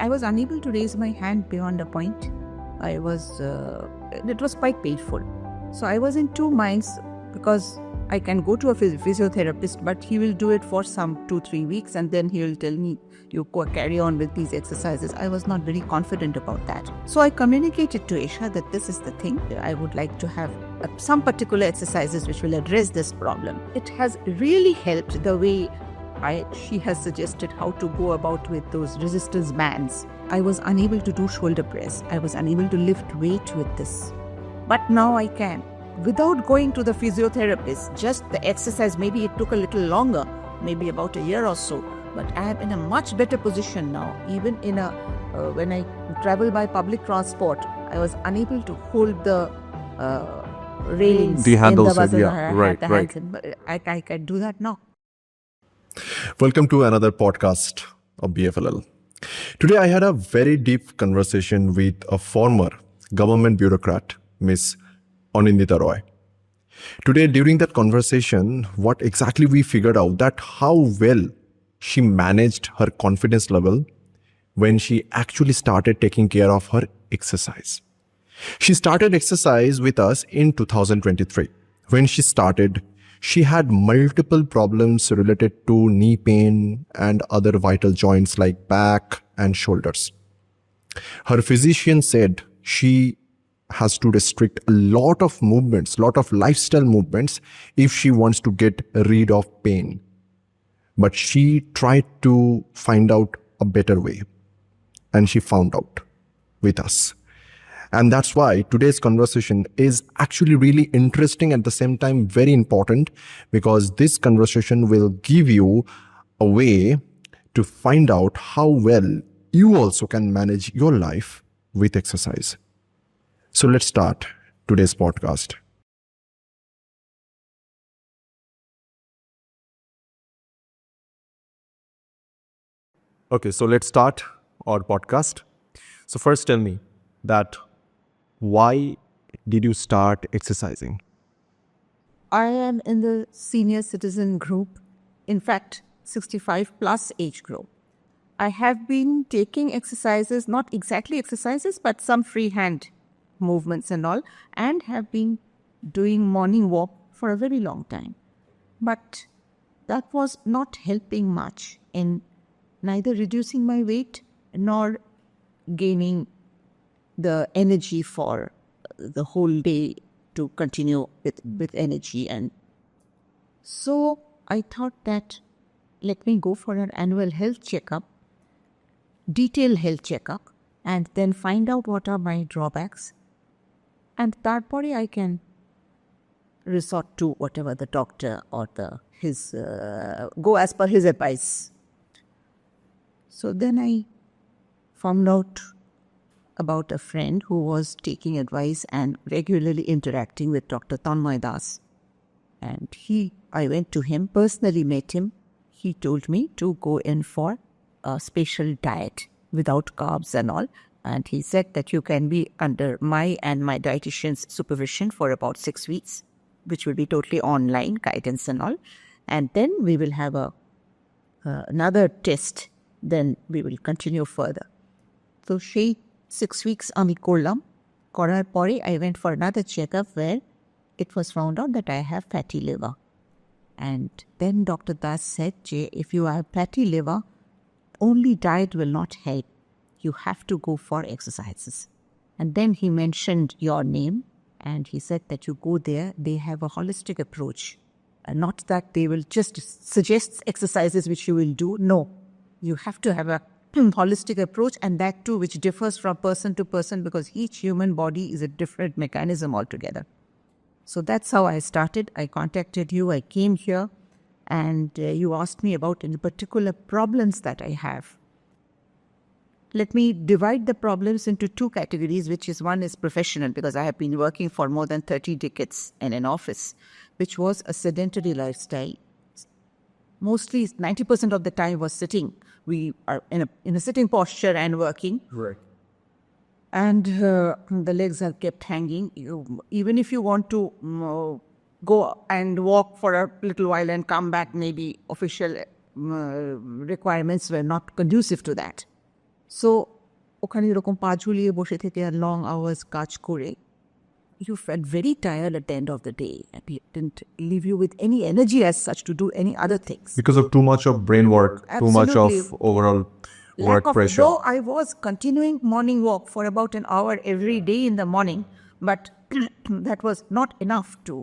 I was unable to raise my hand beyond a point. It was quite painful. So I was in two minds, because I can go to a physiotherapist, but he will do it for some 2-3 weeks and then he will tell me, you carry on with these exercises. I was not very confident about that. So I communicated to Isha that this is the thing. I would like to have some particular exercises which will address this problem. It has really helped the way she has suggested how to go about with those resistance bands. I was unable to do shoulder press. I was unable to lift weight with this. But now I can. Without going to the physiotherapist, just the exercise, maybe it took a little longer, maybe about a year or so, but I am in a much better position now. Even when I travel by public transport, I was unable to hold the railings. The handles, right. Right. I can do that now. Welcome to another podcast of BFLL. Today I had a very deep conversation with a former government bureaucrat, Miss Anindita Roy. Today, during that conversation, what exactly we figured out that how well she managed her confidence level when she actually started taking care of her exercise. She started exercise with us in 2023. When she started, she had multiple problems related to knee pain and other vital joints like back and shoulders. Her physician said she has to restrict a lot of movements, lot of lifestyle movements if she wants to get rid of pain. But she tried to find out a better way, and she found out with us. And that's why today's conversation is actually really interesting, at the same time very important, because this conversation will give you a way to find out how well you also can manage your life with exercise. So let's start today's podcast. Okay, so let's start our podcast. So first tell me that why did you start exercising? I am in the senior citizen group, in fact, 65 plus age group. I have been taking exercises, not exactly exercises, but some freehand movements and all, and have been doing morning walk for a very long time. But that was not helping much in neither reducing my weight nor gaining the energy for the whole day to continue with energy. And so I thought that let me go for an annual health checkup, detailed health checkup, and then find out what are my drawbacks. And that I can resort to whatever the doctor or go as per his advice. So then I found out about a friend who was taking advice and regularly interacting with Dr. Tanmay Das. And I went to him, personally met him. He told me to go in for a special diet without carbs and all. And he said that you can be under my and my dietitian's supervision for about 6 weeks, which will be totally online guidance and all. And then we will have another test. Then we will continue further. So 6 weeks ami korlam. Korar pore I went for another checkup where it was found out that I have fatty liver. And then Dr. Das said, if you have fatty liver, only diet will not help. You have to go for exercises. And then he mentioned your name and he said that you go there. They have a holistic approach. And not that they will just suggest exercises which you will do. No, you have to have a holistic approach, and that too which differs from person to person, because each human body is a different mechanism altogether. So that's how I started. I contacted you. I came here and you asked me about any particular problems that I have. Let me divide the problems into two categories, which is one is professional, because I have been working for more than 30 decades in an office, which was a sedentary lifestyle. Mostly 90% of the time was sitting. We are in a sitting posture and working. Right. And the legs are kept hanging. Even if you want to go and walk for a little while and come back, maybe official requirements were not conducive to that. So ওখানে এরকম পা ঝুলিয়ে বসে থেকে long hours কাজ করে you felt very tired at the end of the day and it didn't leave you with any energy as such to do any other things. Because of too much of brain work, too much of Absolutely. overall work pressure. Though I was continuing morning walk for about an hour every day in the morning, but that was not enough to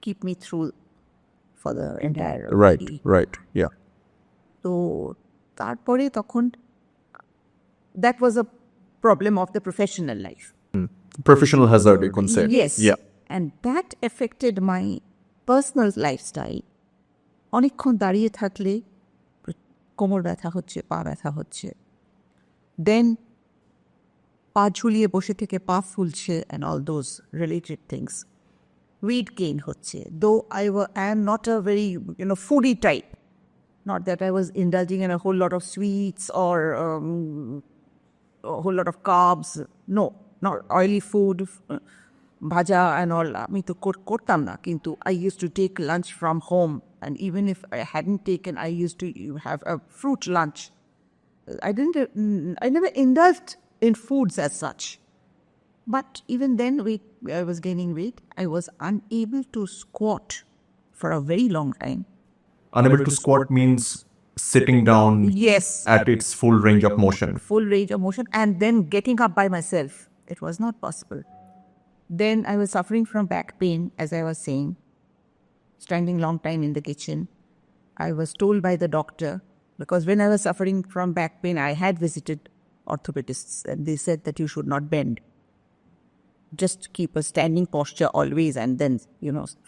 keep me through for the entire day. Right, yeah. So তারপরে তখন that was a problem of the professional life. Professional hazard, you can say. Yes. Yeah. And that affected my personal lifestyle. অনেকক্ষণ দাঁড়িয়ে থাকলে কোমর ব্যথা হচ্ছে, পা ব্যথা হচ্ছে। Then পা ঝুলিয়ে বসে থেকে পা ফুলছে and all those related things. Weight gain হচ্ছে. Though I am not a very, foodie type. Not that I was indulging in a whole lot of sweets or a whole lot of carbs. No, not oily food, bhaja and all. আমি তো করতাম না, কিন্তু I used to take lunch from home, and even if I hadn't taken, I used to have a fruit lunch. I never indulged in foods as such. But even then, I was gaining weight. I was unable to squat for a very long time. Unable to squat means sitting down Yes. at its full range of motion. Full range of motion, and then getting up by myself. It was not possible. Then I was suffering from back pain, as I was saying, standing long time in the kitchen. I was told by the doctor, because when I was suffering from back pain, I had visited orthopedists, and they said that you should not bend. Just keep a standing posture always, and then,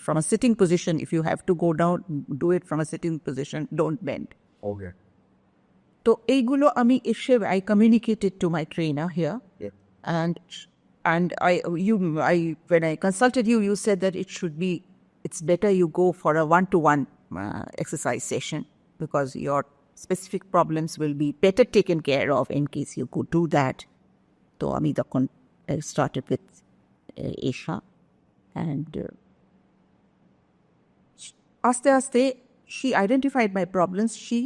from a sitting position, if you have to go down, do it from a sitting position, don't bend. Okay. So, এইগুলো আমি এসে I communicated to my trainer here. Yeah. And when I consulted you, you said that it's better you go for a one-to-one exercise session, because your specific problems will be better taken care of in case you could do that. So, আমি তখন started with Aisha, and আস্তে আস্তে she identified my problems. She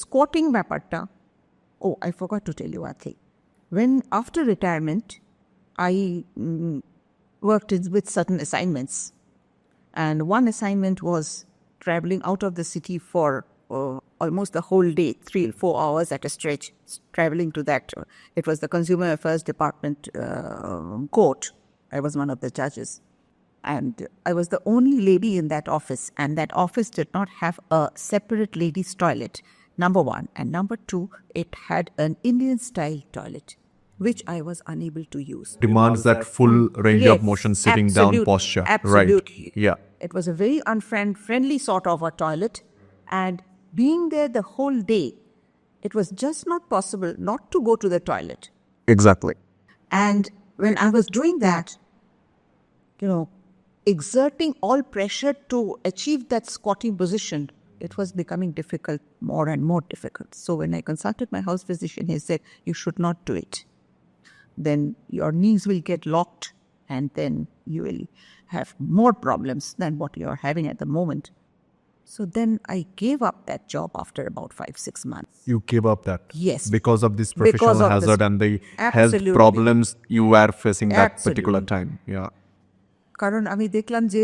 squatting ব্যাপারটা. Oh, I forgot to tell you one thing. When after retirement, I worked with certain assignments, and one assignment was traveling out of the city for almost the whole day, 3-4 hours at a stretch, traveling to that. It was the Consumer Affairs Department court. I was one of the judges. And I was the only lady in that office, and that office did not have a separate ladies' toilet, number one. And number two, it had an Indian-style toilet, which I was unable to use. Demands that full range of Yes, motion, sitting down posture. Absolutely. Right. Yeah. It was a very unfriendly sort of a toilet, and being there the whole day, it was just not possible not to go to the toilet. Exactly. And when I was doing that, exerting all pressure to achieve that squatting position, it was becoming difficult, more and more difficult. So when I consulted my house physician, he said, you should not do it. Then your knees will get locked, and then you will have more problems than what you are having at the moment. So then I gave up that job after about 5-6 months. You gave up that? Yes. Because of this professional hazard and the health problems you were facing that particular time. Yeah. কারণ আমি দেখলাম যে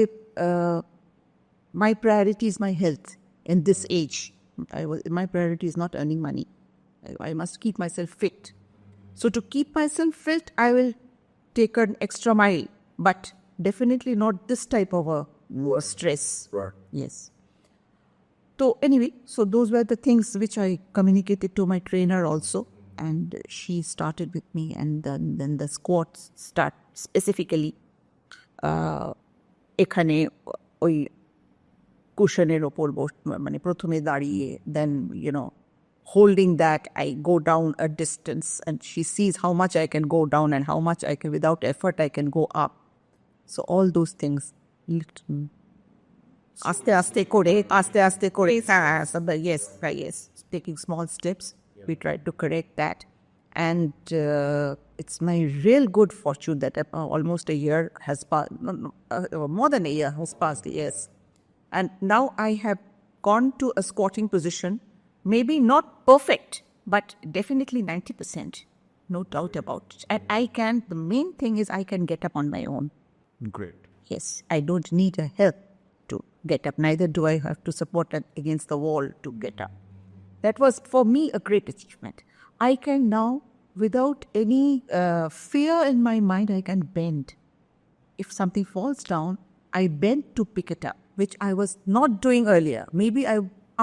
my priority is my health in this age. My priority is not earning money. I must keep myself fit. So to keep myself fit, I will take an extra mile, but definitely not this type of a stress. Right. Yes. So anyway, so those were the things which I communicated to my trainer also, and she started with me, and then the squats start specifically. এখানে ওই কুশনের ওপর মানে প্রথমে দাঁড়িয়ে, then holding that, I go down a distance, and she sees how much I can go down and how much I can, without effort, I can go up. So all those things, আস্তে আস্তে করে, yes, taking small steps, we tried to correct that. And it's my real good fortune that almost a year has passed, more than a year has passed, yes. And now I have gone to a squatting position, maybe not perfect, but definitely 90%. no doubt about it. And the main thing is I can get up on my own. Great. Yes, I don't need a help to get up. Neither do I have to support it against the wall to get up. That was for me a great achievement. I can now, without any fear in my mind, I can bend. If something falls down, I bend to pick it up, which I was not doing earlier. Maybe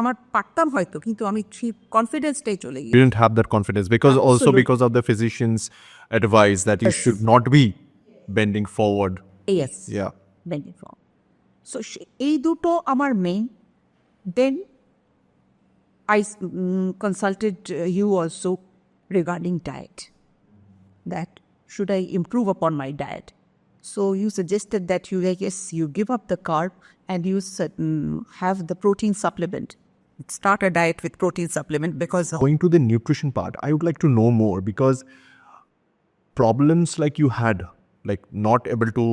আমার পারতাম হয়তো কিন্তু আমি সেই কনফিডেন্সটাই চলে You গিয়েছি didn't have that confidence because also Absolutely. because of the physician's advice that you Yes. should not be bending forward. Yes. Yeah. Bending forward. So এই দুটো আমার main. Then I consulted you also regarding diet. That should I improve upon my diet? So you suggested that you give up the carb and you have the protein supplement. Start a diet with protein supplement because Going to the nutrition part, I would like to know more because problems like you had, like not able to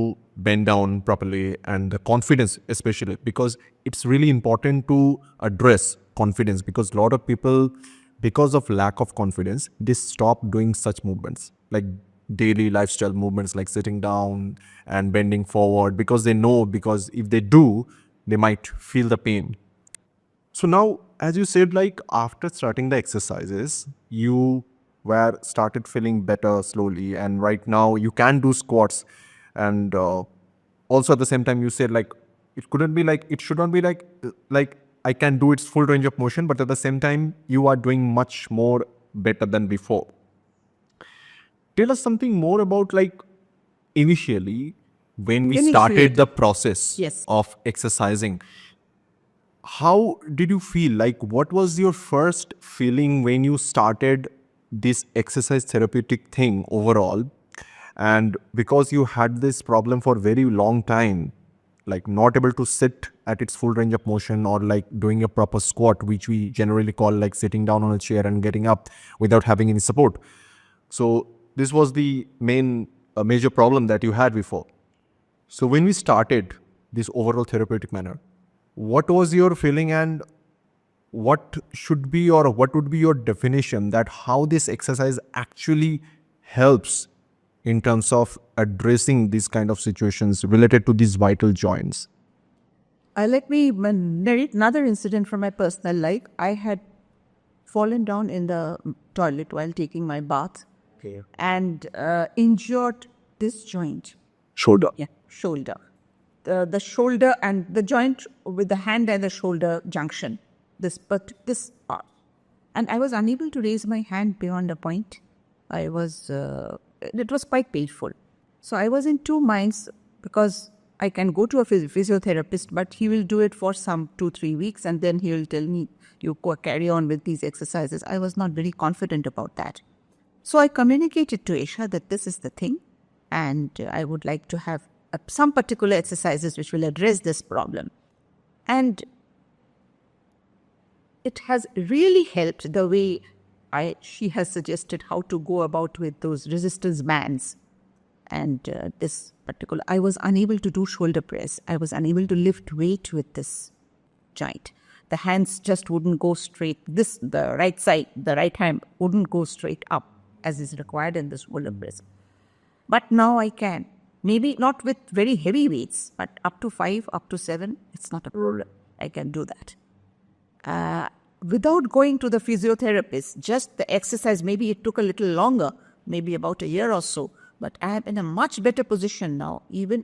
bend down properly and the confidence especially, because it's really important to address confidence because a lot of people, because of lack of confidence, they stop doing such movements like daily lifestyle movements like sitting down and bending forward because they know, because if they do, they might feel the pain. So now, as you said, like after starting the exercises, you were started feeling better slowly, and right now you can do squats, and also at the same time you said like it couldn't be like it should not be like I can do its full range of motion, but at the same time you are doing much more better than before. Tell us something more about like initially when we started the process Yes. of exercising. How did you feel? Like, what was your first feeling when you started this exercise therapeutic thing overall? And because you had this problem for a very long time, like not able to sit at its full range of motion or like doing a proper squat, which we generally call like sitting down on a chair and getting up without having any support. So this was the main major problem that you had before. So when we started this overall therapeutic manner, what was your feeling and what should be or what would be your definition that how this exercise actually helps in terms of addressing these kind of situations related to these vital joints? Let me narrate another incident from my personal life. I had fallen down in the toilet while taking my bath and injured this joint. Shoulder. Yeah, shoulder. The shoulder and the joint with the hand and the shoulder junction. This part. And I was unable to raise my hand beyond a point. It was quite painful. So I was in two minds because I can go to a physiotherapist, but he will do it for some 2-3 weeks and then he will tell me, you carry on with these exercises. I was not very confident about that. So I communicated to Isha that this is the thing and I would like to have some particular exercises which will address this problem. And it has really helped the way she has suggested how to go about with those resistance bands. And this particular, I was unable to do shoulder press. I was unable to lift weight with this joint. The hands just wouldn't go straight. The right side, the right hand wouldn't go straight up as is required in this shoulder press. But now I can. Maybe not with very heavy weights, but up to 5, up to 7, it's not a problem. I can do that. Without going to the physiotherapist, just the exercise, maybe it took a little longer, maybe about a year or so, but I am in a much better position now. Even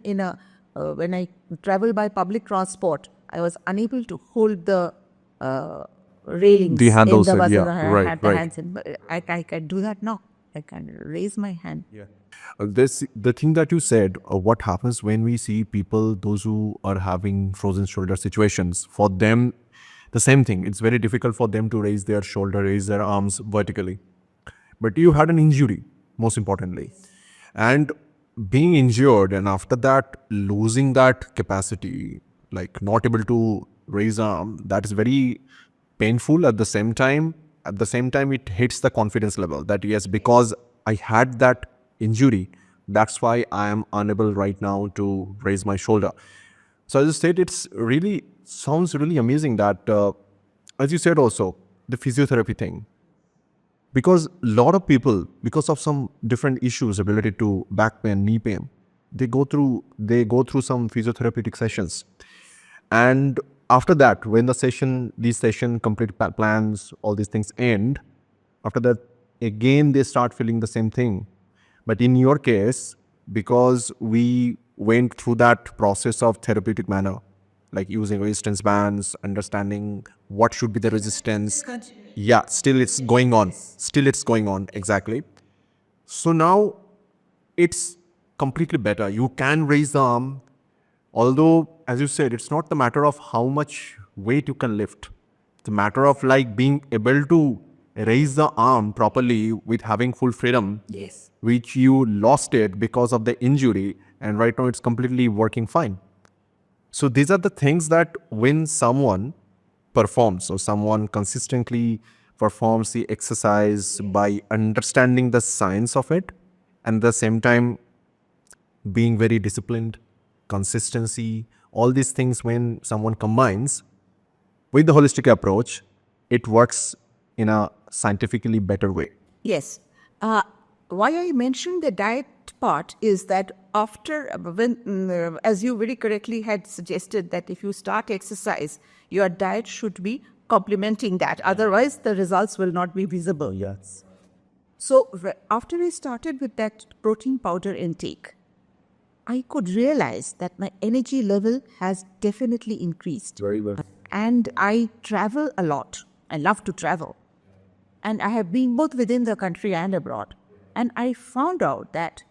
when I travel by public transport, I was unable to hold the railings. The handles, in the bus. yeah, right. Hands in, but I can do that now. I can raise my hand. Yeah. The thing that you said, what happens when we see people, those who are having frozen shoulder situations, for them, the same thing. It's very difficult for them to raise their shoulder, raise their arms vertically. But you had an injury, most importantly. And being injured and after that losing that capacity, like not able to raise arm, that is very painful. At the same time, it hits the confidence level that yes, because I had that injury, that's why I am unable right now to raise my shoulder. So as I said, it's really sounds really amazing that, as you said also, the physiotherapy thing, Because a lot of people, because of some different issues related to back pain, knee pain, they go through some physiotherapeutic sessions. And after that, when these session complete plans, all these things end, after that, again, they start feeling the same thing. But in your case, because we went through that process of therapeutic manner, like using resistance bands, understanding what should be the resistance. Yeah, still it's going on. Still it's going on, exactly. So now it's completely better. You can raise the arm. Although, as you said, it's not the matter of how much weight you can lift. It's a matter of like being able to raise the arm properly with having full freedom. Yes. Which you lost it because of the injury, and right now it's completely working fine. So these are the things that when someone performs or someone consistently performs the exercise by understanding the science of it, and at the same time being very disciplined, consistency, all these things, when someone combines with the holistic approach, it works in a scientifically better way. Yes. Why I mentioned the diet part is that after, as you very correctly had suggested, that if you start exercise, your diet should be complementing that. Otherwise, the results will not be visible. Yes. So after I started with that protein powder intake, I could realize that my energy level has definitely increased. Very well. And I travel a lot. I love to travel. And I have been both within the country and abroad. And I found out that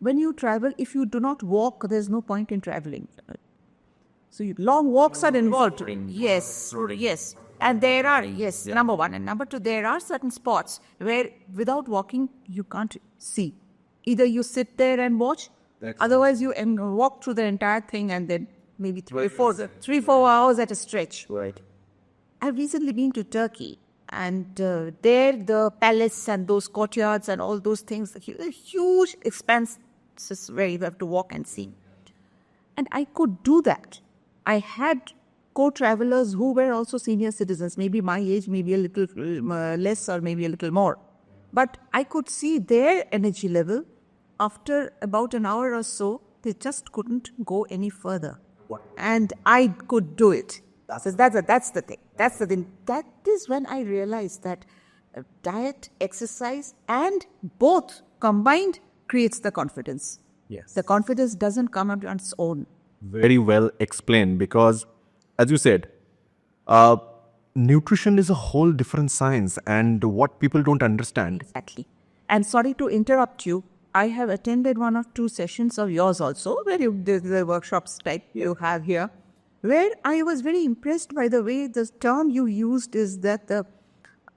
when you travel, if you do not walk, there's no point in traveling. So long walks are involved. Yes, yes. And there are, yes, number one. And number two, there are certain spots where without walking, you can't see. Either you sit there and watch, otherwise you walk through the entire thing and then maybe 3-4 hours at a stretch. Right. I've recently been to Turkey, and there the palace and those courtyards and all those things, huge expanses where you have to walk and see. And I could do that. I had co-travelers who were also senior citizens, maybe my age, maybe a little less or maybe a little more. But I could see their energy level. After about an hour or so, they just couldn't go any further. And I could do it. So that's the thing. That's the thing. That is when I realized that diet, exercise, and both combined creates the confidence. Yes. The confidence doesn't come on its own. Very well explained, because, as you said, nutrition is a whole different science, and what people don't understand. Exactly. And sorry to interrupt you. I have attended 1 or 2 sessions of yours also, where the workshops type you have here, where I was very impressed by the way the term you used is that the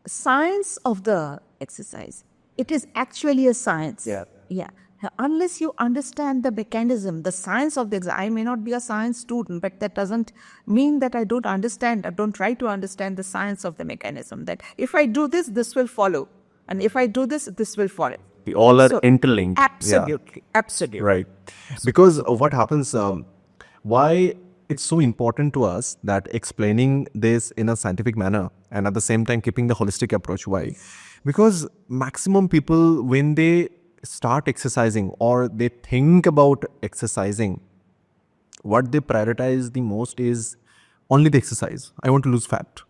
science of the exercise. It is actually a science. Yeah. Unless you understand the mechanism, the science of the exercise. I may not be a science student, but that doesn't mean that I don't understand. I don't try to understand the science of the mechanism. That if I do this, this will follow. And if I do this, this will follow. We all are interlinked. Absolutely. Yeah. Absolutely. Right. Because what happens, why it's so important to us that explaining this in a scientific manner and at the same time keeping the holistic approach. Why? Because maximum people, when they start exercising or they think about exercising, what they prioritize the most is only the exercise. I want to lose fat.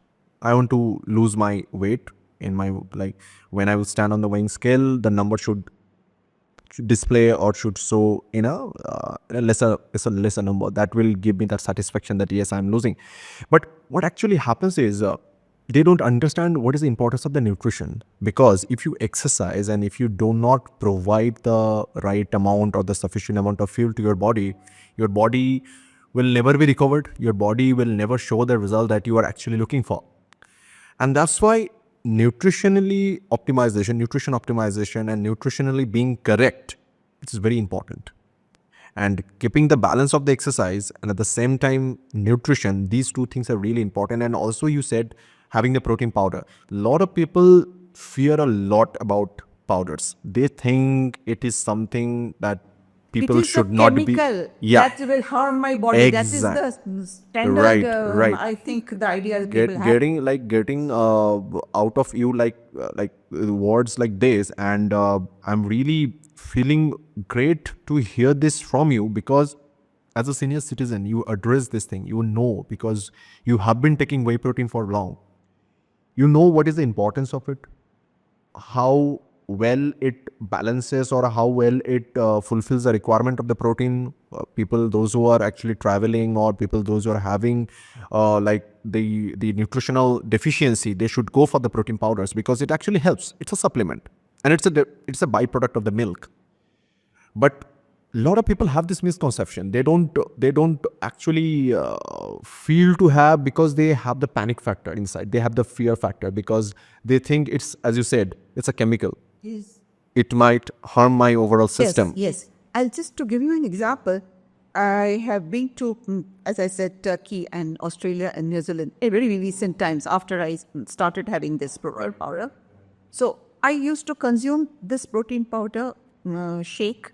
I want to lose my weight. In my, like, when I will stand on the weighing scale, the number should display or should show in a lesser number. That will give me that satisfaction that yes, I'm losing. But what actually happens is they don't understand what is the importance of the nutrition. Because if you exercise and if you do not provide the right amount or the sufficient amount of fuel to your body will never be recovered. Your body will never show the result that you are actually looking for. And that's why nutrition optimization and nutritionally being correct, it's very important. And keeping the balance of the exercise and at the same time nutrition, these two things are really important. And also you said having the protein powder. A lot of people fear a lot about powders. They think it is something that It People is a should not be. chemical Yeah, that will harm my body. That is exact. the standard, Right. I think, the idea that people have. Getting out of you words like this, and I'm really feeling great to hear this from you, because as a senior citizen you address this thing, because you have been taking whey protein for long. You know what is the importance of it, how well it balances, or how well it fulfills the requirement of the protein. People, those who are actually traveling, or people those who are having the nutritional deficiency, they should go for the protein powders, because it actually helps. It's a supplement, and it's a byproduct of the milk. But a lot of people have this misconception. They don't actually feel to have, because they have the panic factor inside. They have the fear factor, because they think it's, as you said, it's a chemical. Yes. It might harm my overall system. Yes. I'll just to give you an example. I have been to, as I said, Turkey and Australia and New Zealand in very recent times after I started having this protein powder. So I used to consume this protein powder shake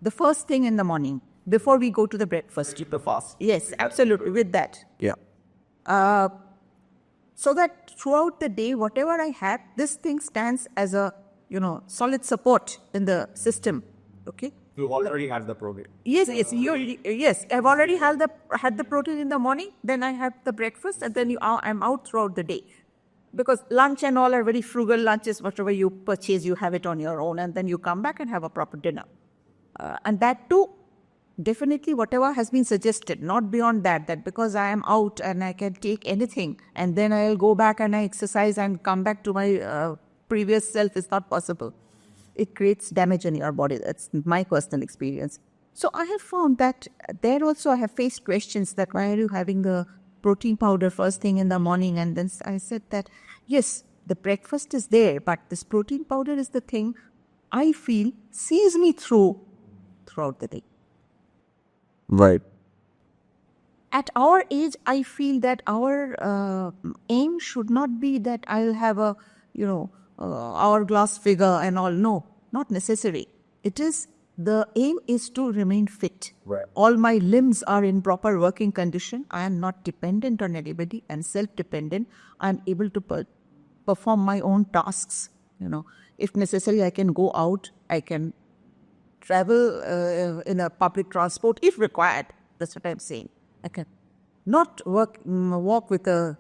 the first thing in the morning before we go to the breakfast. Keep the fast. Yes, absolutely, with that. Yeah. So that throughout the day, whatever I have, this thing stands as a, solid support in the system. Okay. You already had the protein. Yes. I've already had the protein in the morning. Then I have the breakfast, and then I'm out throughout the day, because lunch and all are very frugal lunches. Whatever you purchase, you have it on your own, and then you come back and have a proper dinner. And that too, definitely whatever has been suggested, not beyond that because I am out and I can take anything, and then I'll go back and I exercise and come back to my previous self, is not possible. It creates damage in your body. That's my personal experience. So I have found that there also I have faced questions that why are you having the protein powder first thing in the morning? And then I said that, yes, the breakfast is there, but this protein powder is the thing I feel sees me throughout the day. Right. At our age, I feel that our aim should not be that I'll have a, hourglass figure and all. No, not necessary. The aim is to remain fit. Right. All my limbs are in proper working condition. I am not dependent on anybody and self-dependent. I am able to perform my own tasks. If necessary, I can go out. I can travel in a public transport if required. That's what I'm saying. I can not walk with a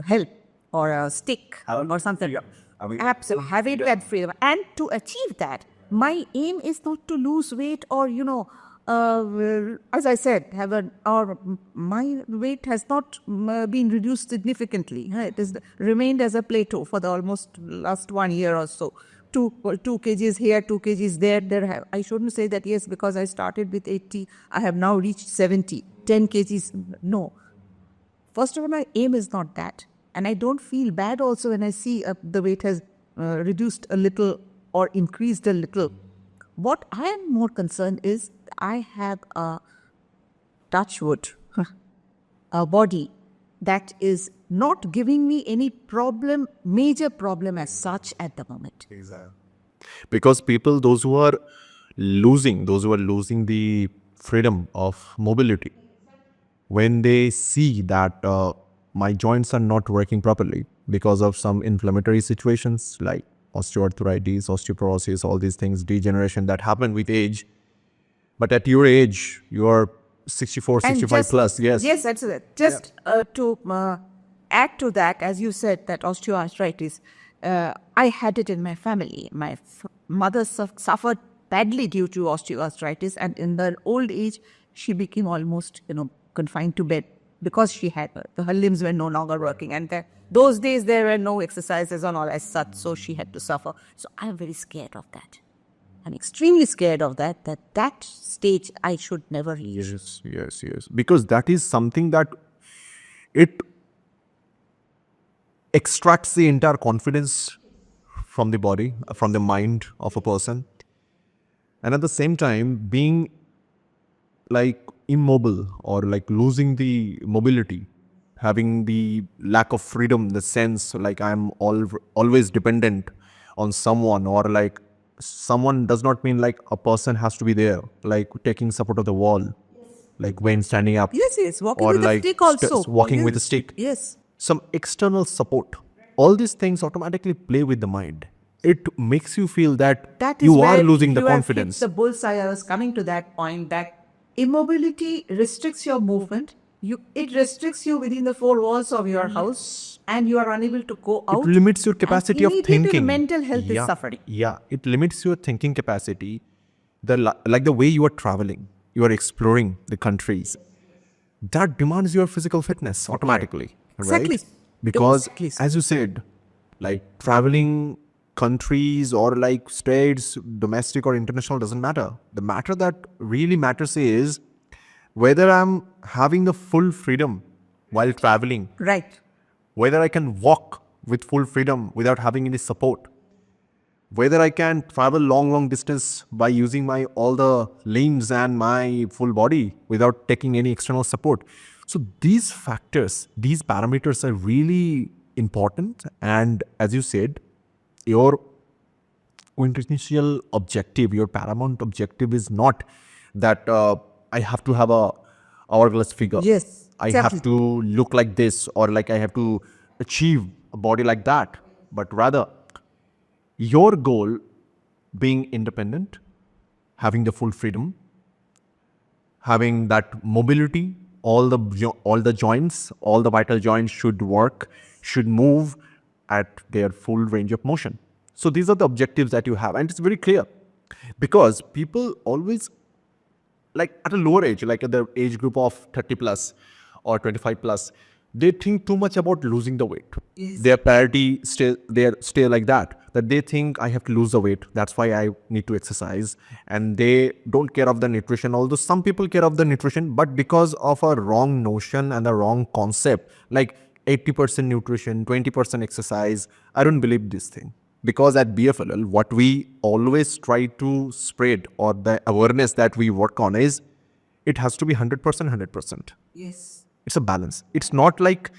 help or a stick or something. Yeah. Absolutely, having that freedom. And to achieve that, my aim is not to lose weight or as I said, my weight has not been reduced significantly. It has remained as a plateau for the almost last 1 year or so. 2 kgs here, 2 kgs there. I shouldn't say that, yes, because I started with 80, I have now reached 70, 10 kgs. No. First of all, my aim is not that. And I don't feel bad also when I see the weight has reduced a little or increased a little. What I am more concerned is I have a touchwood, a body that is not giving me any major problem as such at the moment. Exactly. Because people, those who are losing the freedom of mobility, when they see that my joints are not working properly because of some inflammatory situations like osteoarthritis, osteoporosis, all these things, degeneration that happen with age. But at your age, you're 64, 65 plus. Yes. Yes, that's it. Just to add to that, as you said, that osteoarthritis, I had it in my family. My mother suffered badly due to osteoarthritis, and in her old age, she became almost, confined to bed because she had her limbs were no longer working, and those days there were no exercises and all as such, so she had to suffer. So I am very scared of that. I'm extremely scared of that stage I should never reach. Yes. Because that is something that it extracts the entire confidence from the body, from the mind of a person. And at the same time, being like immobile or like losing the mobility, having the lack of freedom, the sense like I'm always dependent on someone, or like someone does not mean like a person has to be there, like taking support of the wall, like when standing up, Yes, walking or with a like stick also. walking with a Yes. stick. Yes. Some external support. All these things automatically play with the mind. It makes you feel that That is you are where losing the you have hit confidence. the bullseye. I was coming to that point that immobility restricts your movement. It restricts you within the four walls of your house, and you are unable to go It out. limits your and capacity of immediately the thinking. mental health is suffering. Yeah, it limits your thinking capacity. Like the way you are traveling, you are exploring the countries. That demands your physical fitness automatically, Exactly. right? Because Exactly. as you said, like traveling countries or like states, domestic or international doesn't matter. The matter that really matters is whether I'm having the full freedom while traveling, Right. whether I can walk with full freedom without having any support, whether I can travel long distance by using my all the limbs and my full body without taking any external support. So these factors, these parameters are really important. And as you said, your quintessential objective, your paramount objective is not that I have to have a hourglass figure. Yes. I Exactly. have to look like this, or like I have to achieve a body like that. But rather, your goal being independent, having the full freedom, having that mobility, all the joints, all the vital joints should work, should move at their full range of motion. So these are the objectives that you have, and it's very clear because people always, like at a lower age, like at the age group of 30 plus or 25 plus, they think too much about losing the weight. Yes. Their priority stay like that they think I have to lose the weight. That's why I need to exercise. And they don't care of the nutrition, although some people care of the nutrition, but because of a wrong notion and a wrong concept, like 80% nutrition, 20% exercise. I don't believe this thing. Because at BFLL, what we always try to spread, or the awareness that we work on, is it has to be 100%, 100%. Yes. It's a balance. It's not like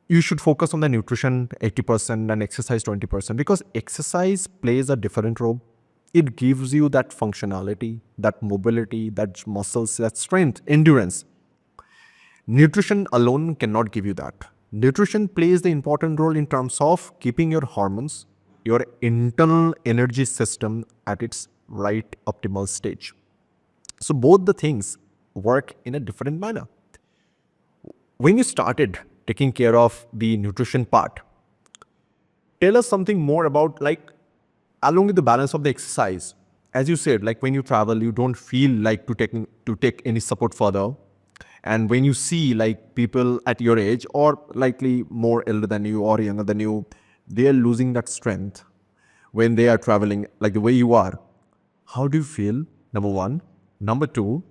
you should focus on the nutrition 80% and exercise 20%, because exercise plays a different role. It gives you that functionality, that mobility, that muscles, that strength, endurance. Nutrition alone cannot give you that. Nutrition plays the important role in terms of keeping your hormones, your internal energy system at its right optimal stage. So both the things work in a different manner. When you started taking care of the nutrition part, tell us something more about, like, along with the balance of the exercise. As you said, like when you travel, you don't feel like to take any support further. And when you see like people at your age or likely more elder than you or younger than you, they are losing that strength when they are traveling like the way you are. How do you feel? Number one. Number two,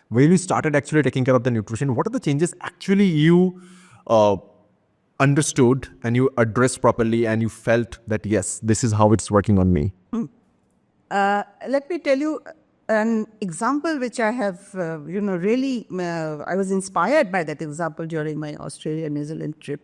when you started actually taking care of the nutrition, what are the changes actually you understood and you addressed properly and you felt that, yes, this is how it's working on me? Let me tell you an example which I have, really, I was inspired by that example during my Australia-New Zealand trip.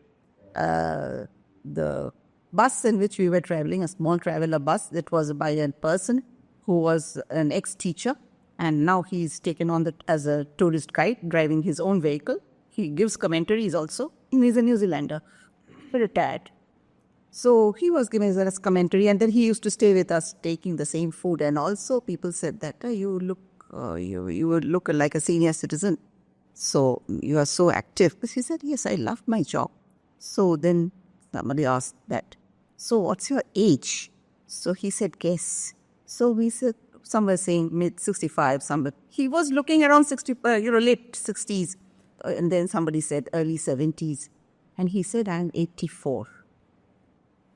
The bus in which we were traveling, a small traveler bus, that was by a person who was an ex-teacher, and now he's taken on as a tourist guide, driving his own vehicle. He gives commentaries also. He's a New Zealander, retired. So he was giving us commentary, and then he used to stay with us, taking the same food. And also, people said that you would look like a senior citizen. So you are so active. But he said, yes, I love my job. So then somebody asked that, so what's your age? So he said, guess. So we said, some were saying mid 65, he was looking around 60, late 60s. And then somebody said early 70s. And he said, I'm 84.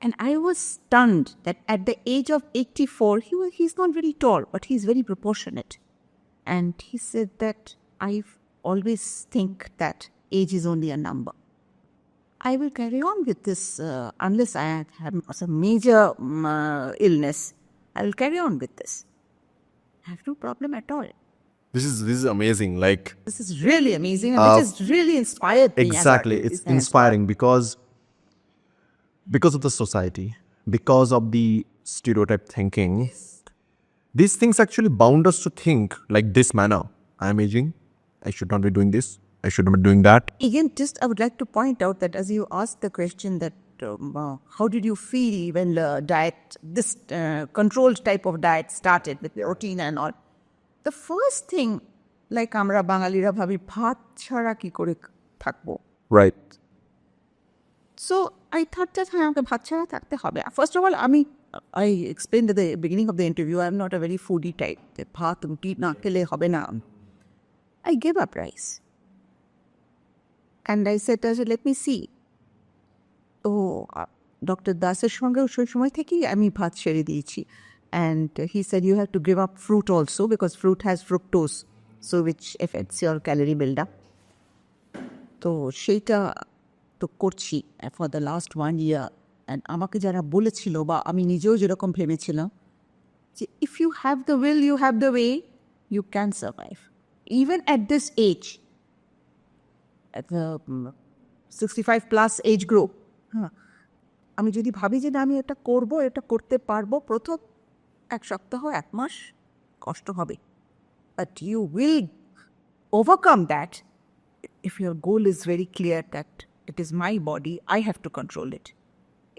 And I was stunned that at the age of 84, he's not very tall, but he's very proportionate. And he said that I always think that age is only a number. I will carry on with this unless I have some major illness. I will carry on with this. I have no problem at all. This is amazing. Like, this is really amazing, and which has really inspired me. Exactly. It's inspiring because of the society, because of the stereotype thinking, these things actually bound us to think like this manner. I am aging. I should not be doing this. I should not be doing that. Again, just I would like to point out that as you asked the question that how did you feel when the diet, this controlled type of diet started with protein and all, the first thing, like আমরা বাঙালিরা ভাবি ভাত ছাড়া কি করে থাকবো. Right. So I thought that আমাকে ভাত ছাড়া থাকতে হবে. First of all, I explained at the beginning of the interview, I'm not a very foodie type. ভাত রুটি না খেলে হবে না. I gave up rice. And I said, let me see. Dr. Das's সঙ্গে ওই সময় থেকেই আমি ভাত ছেড়ে দিয়েছি. And he said, you have to give up fruit also because fruit has fructose, so which affects your calorie buildup. তো সেইটা তো করছি for the last 1 year. And আমাকে যারা বলেছিল বা আমি নিজেও যেরকম ভেবেছিলাম যে if you have the will, you have the way, you can survive. Even at this age, at the 65 plus age group, আমি যদি ভাবি যে না আমি এটা করবো, এটা করতে পারবো, প্রথম 1 সপ্তাহ 1 মাস কষ্ট হবে, but you will overcome that if your goal is very clear that it is my body, I have to control it.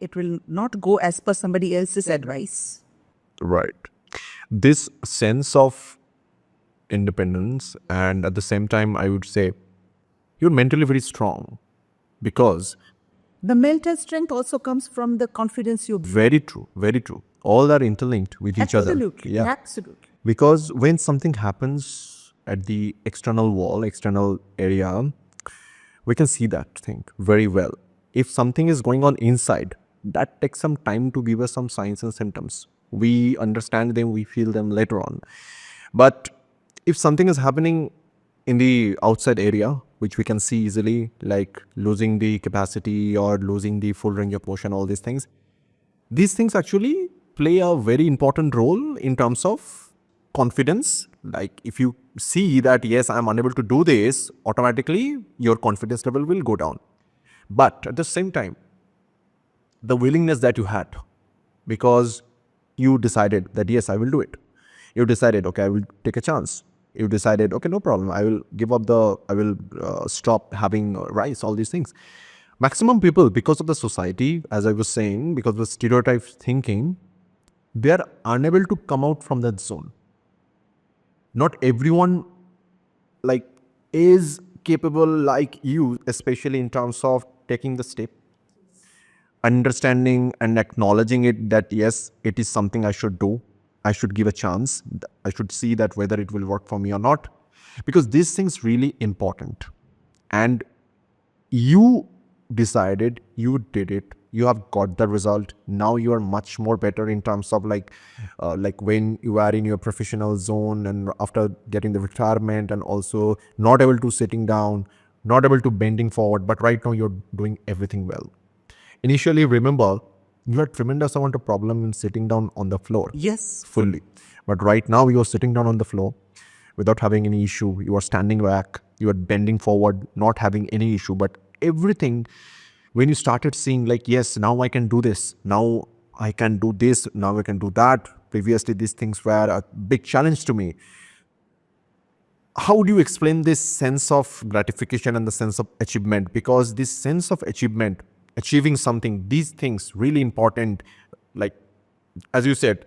It will not go as per somebody else's advice. Right. This sense of independence, and at the same time, I would say you're mentally very strong because The mental strength also comes from the confidence you build. very true, very true. All are interlinked with each other. Absolutely, Yeah. absolutely. Because when something happens at the external wall, external area, we can see that thing very well. If something is going on inside, that takes some time to give us some signs and symptoms. We understand them, we feel them later on. But if something is happening in the outside area, which we can see easily, like losing the capacity or losing the full range of motion, all these things actually play a very important role in terms of confidence. Like if you see that, yes, I'm unable to do this, automatically your confidence level will go down. But at the same time, the willingness that you had, because you decided that, yes, I will do it. You decided, okay, I will take a chance. You decided, okay, no problem. I will give up I will stop having rice, all these things. Maximum people, because of the society, as I was saying, because of the stereotype thinking, they are unable to come out from that zone. Not everyone is capable like you, especially in terms of taking the step, understanding and acknowledging it that yes, it is something I should do. I should give a chance. I should see that whether it will work for me or not, because this thing's really important. And you decided, you did it, you have got the result. Now you are much more better in terms of like when you are in your professional zone and after getting the retirement, and also not able to sitting down, not able to bending forward, but right now you're doing everything well. Initially, remember, you had tremendous amount of problem in sitting down on the floor. Yes. Fully. But right now you are sitting down on the floor without having any issue. You are standing back, you are bending forward, not having any issue. But everything, when you started seeing like, yes, now I can do this, now I can do this, now I can do that. Previously, these things were a big challenge to me. How do you explain this sense of gratification and the sense of achievement? Because this sense of achievement, achieving something, these things really important. Like, as you said,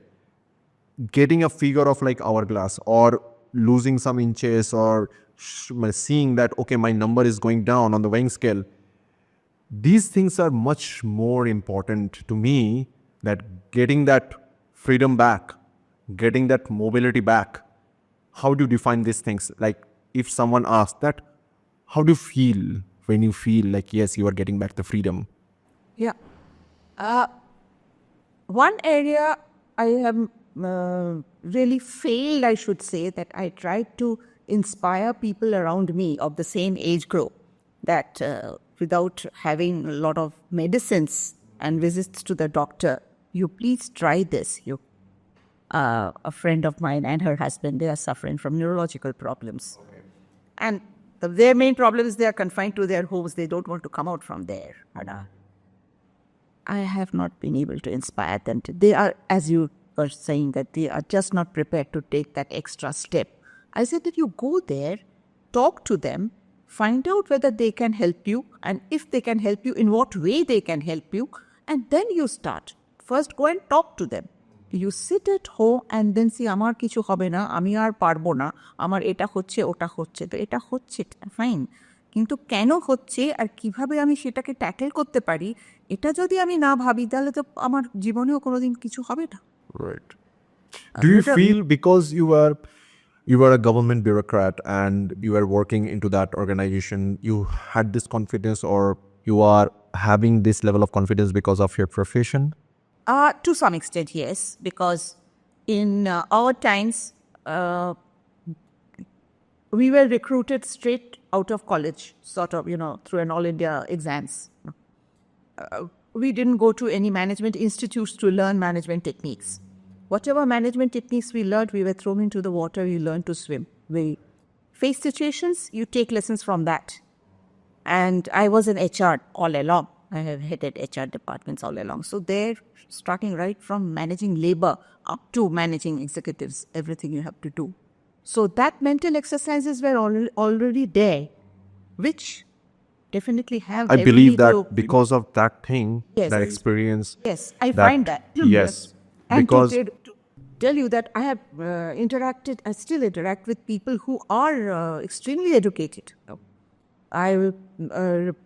getting a figure of like hourglass, or losing some inches, or seeing that, okay, my number is going down on the weighing scale. These things are much more important to me, that getting that freedom back, getting that mobility back. How do you define these things? Like if someone asks that, how do you feel when you feel like, yes, you are getting back the freedom? Yeah. One area I have really failed, I should say, that I tried to inspire people around me of the same age group that without having a lot of medicines and visits to the doctor, you please try this. A friend of mine and her husband, they are suffering from neurological problems. Okay. And their main problem is they are confined to their homes. They don't want to come out from there. I have not been able to inspire them. They are, as you were saying, that they are just not prepared to take that extra step. I said that you go there, talk to them, find out whether they can help you, and if they can help you, in what way they can help you, and then you start. First go and talk to them. You sit at home and then see, আমার কিছু হবে না, আমি আর পারবো না, আমার এটা হচ্ছে ওটা হচ্ছে, তো এটা হচ্ছে ফাইন, কিন্তু কেন হচ্ছে আর কিভাবে আমি সেটাকে ট্যাকেল করতে পারি, এটা যদি আমি না ভাবি তাহলে তো আমার জীবনেও কোনোদিন কিছু হবে না. Right. Do you feel because you were a government bureaucrat and you were working into that organization, you had this confidence, or you are having this level of confidence because of your profession? To some extent, yes, because in our times, we were recruited straight out of college, sort of, through an all-India exams. We didn't go to any management institutes to learn management techniques. Whatever management techniques we learned, we were thrown into the water, we learned to swim. We face situations, you take lessons from that. And I was in HR all along. I have headed HR departments all along. So they're starting right from managing labor up to managing executives, everything you have to do. So that mental exercises were already there, which definitely have... I believe that because of that thing, Yes. that experience. Yes, I find that. Yes. And Because to tell you that I have I still interact with people who are extremely educated. A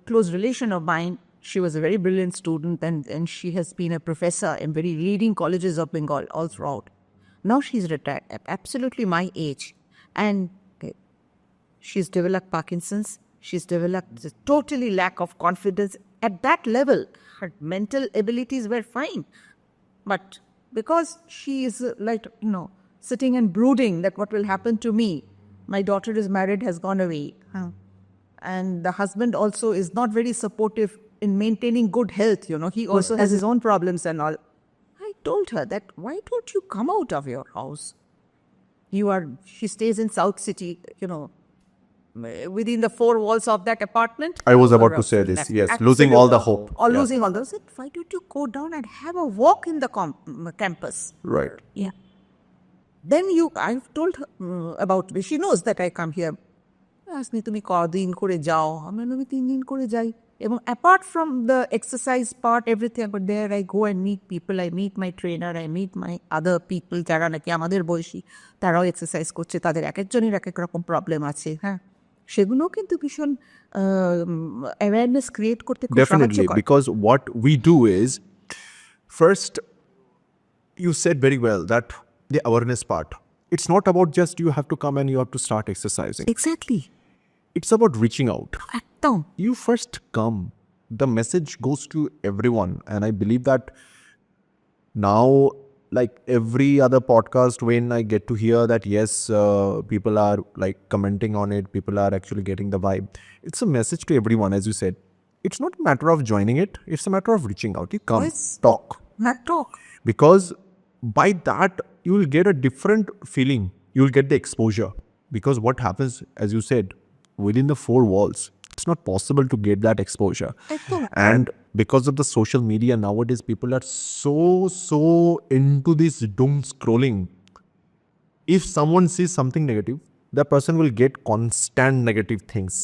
close relation of mine, she was a very brilliant student, and she has been a professor in very leading colleges of Bengal all throughout. Now she's retired, absolutely my age. And she's developed Parkinson's. She's developed a totally lack of confidence. At that level, her mental abilities were fine. But because she is sitting and brooding that what will happen to me, my daughter is married, has gone away. And the husband also is not very supportive in maintaining good health. He also has his own problems and all. I told her that, why don't you come out of your house? She stays in South City, within the four walls of that apartment. I was about to say this, yes, losing all the hope. Or losing all those. Why don't you go down and have a walk in the campus? Right. Yeah. Then I've told her about, she knows that I come here. Ask me, তুমি কদিন করে যাও? আমি 3 দিন করে যাই. এবং apart from the exercise part, everything, but there I go and meet people, I meet my trainer, I meet my other people যারা নাকি আমাদের বয়সী, তারাও এক্সারসাইজ করছে, তাদের এক একজনের এক এক রকম প্রবলেম আছে. হ্যাঁ, সেগুলোও কিন্তু ভীষণ অ্যাওয়ারনেস ক্রিয়েট করতে খুব সাহায্য করে. Definitely, because what we do is, first, you said very well that the awareness part, it's not about just you have to come and you have to start exercising. Exactly. It's about reaching out. একদম. You first come. The message goes to everyone. And I believe that now, like every other podcast, when I get to hear that, yes, people are like commenting on it, people are actually getting the vibe. It's a message to everyone, as you said. It's not a matter of joining it. It's a matter of reaching out. You come, Yes. talk. Not talk. Because by that, you will get a different feeling. You will get the exposure. Because what happens, as you said, within the four walls, it's not possible to get that exposure. And because of the social media nowadays, people are so into this doom scrolling. If someone sees something negative, that person will get constant negative things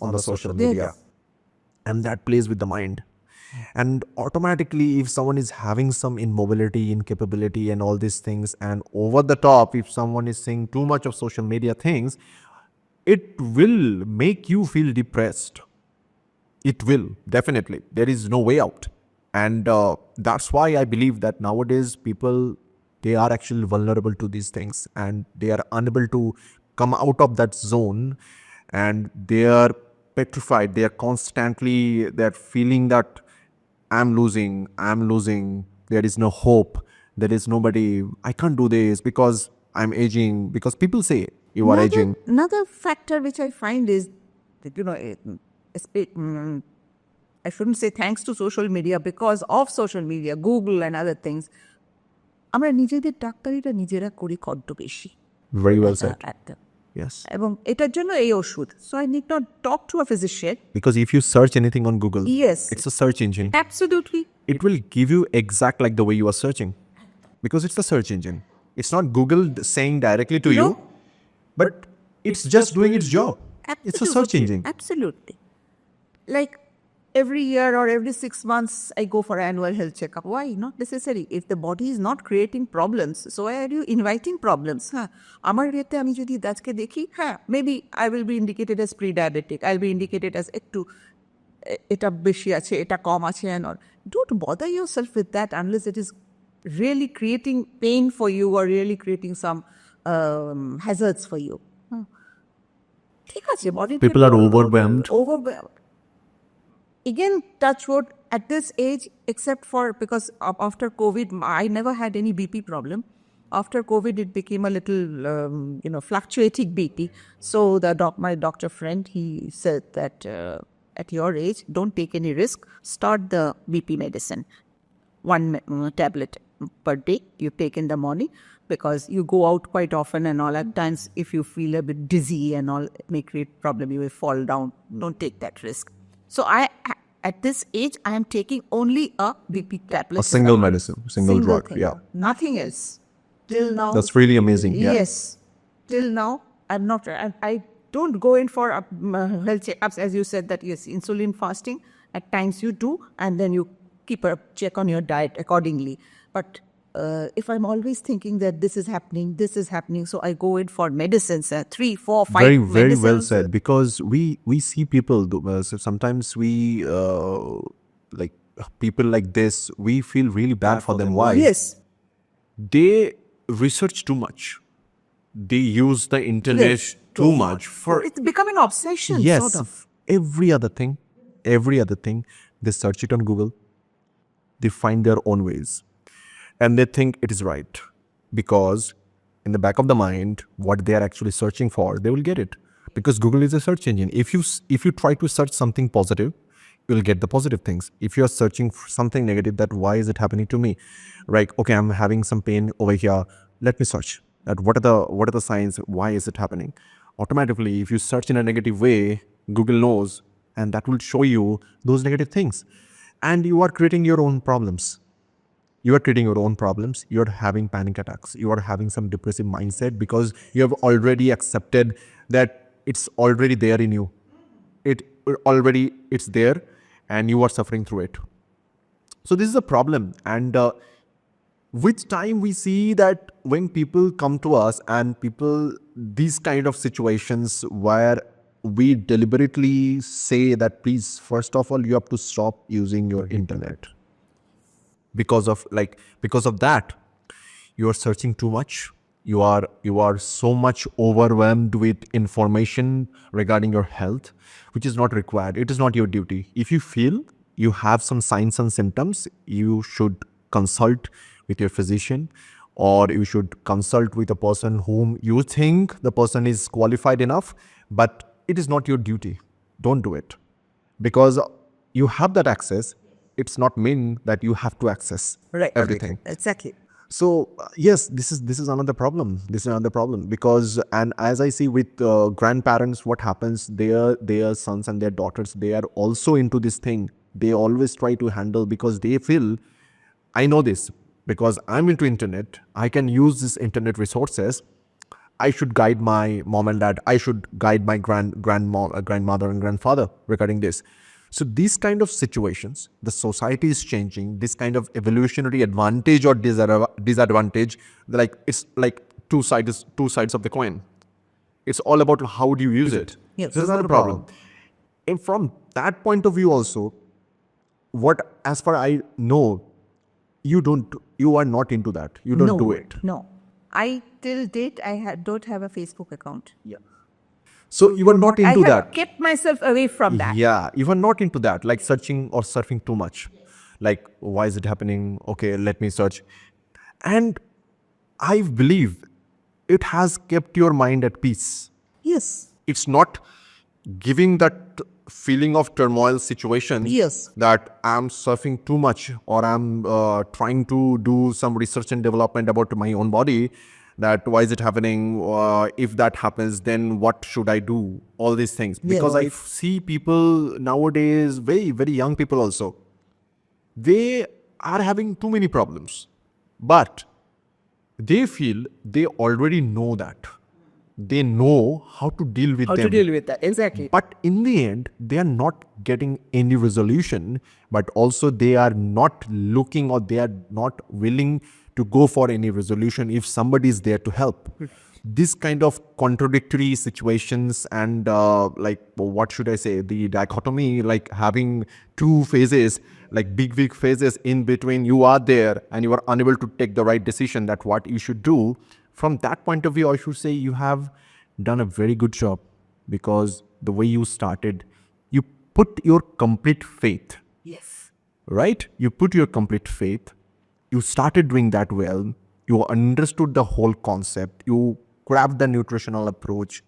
on the social media. And that plays with the mind. And automatically, if someone is having some immobility, incapability and all these things, and over the top, if someone is seeing too much of social media things, it will make you feel depressed. It will, definitely. There is no way out. And that's why I believe that nowadays people, they are actually vulnerable to these things and they are unable to come out of that zone, and they are petrified. They are constantly, they're feeling that I'm losing. There is no hope. There is nobody. I can't do this because I'm aging. Because people say you are aging. Another factor which I find is that, I shouldn't say thanks to social media, because of social media, Google and other things, আমরা নিজেদের ডাক্তারিটা নিজেরা করি কত বেশি. Very well said. Yes. এবং এটার জন্য এই ওষুধ, so I need not talk to a physician. Because if you search anything on Google, Yes. it's a search engine. Absolutely. It will give you exact like the way you are searching. Because it's a search engine. It's not Google saying directly to you, but it's just doing its job. It's a search engine. Absolutely. Like every year or every 6 months, I go for annual health checkup. Why? Not necessary. If the body is not creating problems, so why are you inviting problems? আমার রেতে আমি যদি আজকে দেখি, maybe I will be indicated as pre-diabetic. I'll be indicated as একটু এটা বেশি আছে, এটা কম আছে and all. Don't bother yourself with that unless it is really creating pain for you or really creating some hazards for you. ঠিক আছে, body People are overwhelmed. Again, touch wood, at this age, except for because after COVID, I never had any BP problem. After COVID, it became a little, fluctuating BP. So my doctor friend, he said that at your age, don't take any risk. Start the BP medicine. One tablet per day you take in the morning, because you go out quite often and all. At times, if you feel a bit dizzy and all, it may create problem. You will fall down. Don't take that risk. So at this age, I am taking only a BP tablet. A single medicine, single drug. Thing. Yeah. Nothing else. Till now. That's really amazing. Yeah. Yes. Till now, I'm not. I don't go in for health checkups, as you said that yes, insulin fasting. At times you do, and then you keep a check on your diet accordingly. But if I'm always thinking that this is happening, so I go in for medicines, 3, 4, 5 Very, medicines. very well said. Because we see people, so sometimes we, like people like this, we feel really bad for them. Why? Yes. They research too much. They use the internet too much for It's becoming obsession, yes, sort of. every other thing, they search it on Google. They find their own ways, and they think it is right, because in the back of the mind, what they are actually searching for, they will get it, because Google is a search engine. If you try to search something positive, you will get the positive things. If you are searching for something negative, that why is it happening to me, right? Okay, I'm having some pain over here, let me search that what are the signs, why is it happening. Automatically, if you search in a negative way, Google knows, and that will show you those negative things, and you are creating your own problems. You are having panic attacks. You are having some depressive mindset, because you have already accepted that it's already there in you. It's there, and you are suffering through it. So this is a problem. And with time, we see that when people come to us, and these kind of situations where we deliberately say that, please, first of all, you have to stop using your internet. Because of that, you are searching too much. You are so much overwhelmed with information regarding your health, which is not required. It is not your duty. If you feel you have some signs and symptoms, you should consult with your physician, or you should consult with a person whom you think the person is qualified enough, but it is not your duty. Don't do it. Because you have that access, it's not mean that you have to access everything. Exactly. So yes, this is another problem. Because, and as I see with grandparents, what happens, their sons and their daughters, they are also into this thing. They always try to handle, because they feel, I know this, because I'm into internet, I can use this internet resources. I should guide my mom and dad. I should guide my grandmother and grandfather regarding this. So these kind of situations, the society is changing. This kind of evolutionary advantage or disadvantage, it's like two sides of the coin. It's all about how do you use it. Yes. This is not a problem. And from that point of view also, as far I know, you are not into that. You don't do it. No. I till date, don't have a Facebook account. Yeah. So you are not into I have that. kept myself away from that. Yeah, you are not into that, like searching or surfing too much. Like, why is it happening? Okay, let me search. And I believe it has kept your mind at peace. Yes. It's not giving that feeling of turmoil situation. Yes. That I'm surfing too much, or I'm trying to do some research and development about my own body, that why is it happening? If that happens, then what should I do? All these things. Because I see people nowadays, very, very young people also, they are having too many problems. But they feel they already know that. They know how to deal with How them. to deal with that, exactly. But in the end, they are not getting any resolution, but also they are not looking or they are not willing to go for any resolution if somebody is there to help. This kind of contradictory situations and like, what should I say, the dichotomy, like having two phases, like big phases in between, you are there and you are unable to take the right decision that what you should do. From that point of view, I should say you have done a very good job, because the way you started, you put your complete faith. Yes. Right? You put your complete faith. You started doing that well. You understood the whole concept. You grabbed the nutritional approach.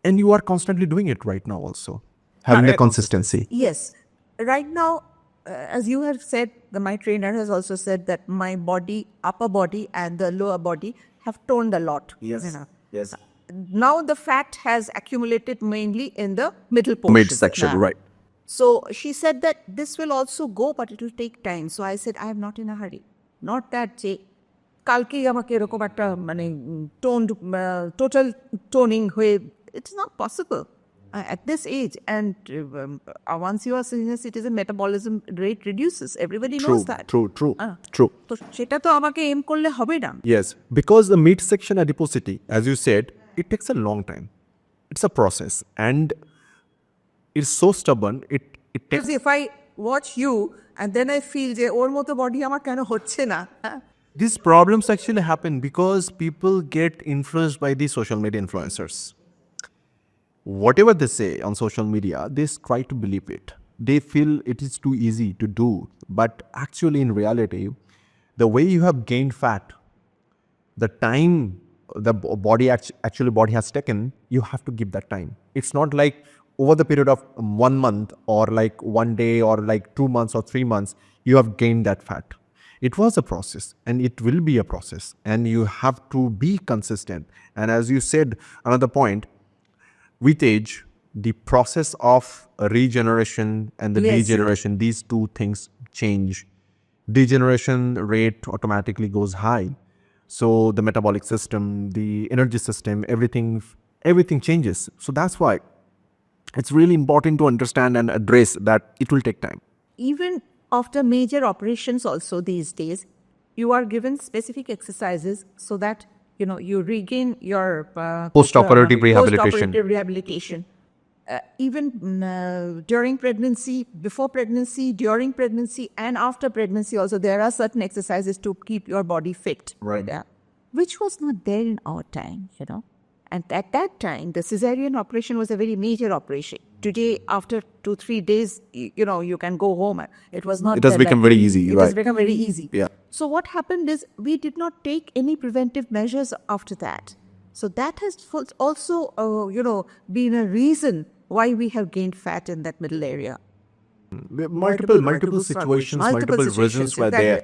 And you are constantly doing it right now also. Having the consistency. Yes. Right now, as you have said, my trainer has also said that my body, upper body and the lower body have toned a lot. Yes. Now the fat has accumulated mainly in the middle portion. Yeah. Right. So she said that this will also go, but it will take time. So I said, I am not in a hurry. Not that যে কালকেই আমাকে এরকম একটা মানে toned total toning হয়ে, it's not possible at this age. And once you are senior citizen, metabolism rate reduces. Everybody knows that. True. তো সেটা তো আমাকে aim করলে হবে না. Yes, because the midsection adiposity, as you said, it takes a long time. It's a process, and it's so stubborn. It takes. Because if I watch you and then I feel যে ওর মতো body আমার কেন হচ্ছে না. These problems actually happen because people get influenced by the social media influencers. Whatever they say on social media, they try to believe it. They feel it is too easy to do, but actually in reality, the way you have gained fat, the time the body has taken, you have to give that time. It's not like over the period of 1 month or like 1 day or like 2 months or 3 months, you have gained that fat. It was a process and it will be a process, and you have to be consistent. And as you said, another point, with age, the process of regeneration and the degeneration, these two things change. Degeneration rate automatically goes high. So the metabolic system, the energy system, everything changes. So that's why it's really important to understand and address that it will take time. Even after major operations also these days, you are given specific exercises so that you regain your Post-operative rehabilitation. Even during pregnancy, before pregnancy, during pregnancy, and after pregnancy also, there are certain exercises to keep your body fit. Right. Yeah. Which was not there in our time, And at that time, the cesarean operation was a very major operation. Today, after 2-3 days, you can go home. It was not. It has become very easy. It right. has become very easy. Yeah. So what happened is we did not take any preventive measures after that. So that has also, been a reason why we have gained fat in that middle area. Multiple situations, multiple reasons were there.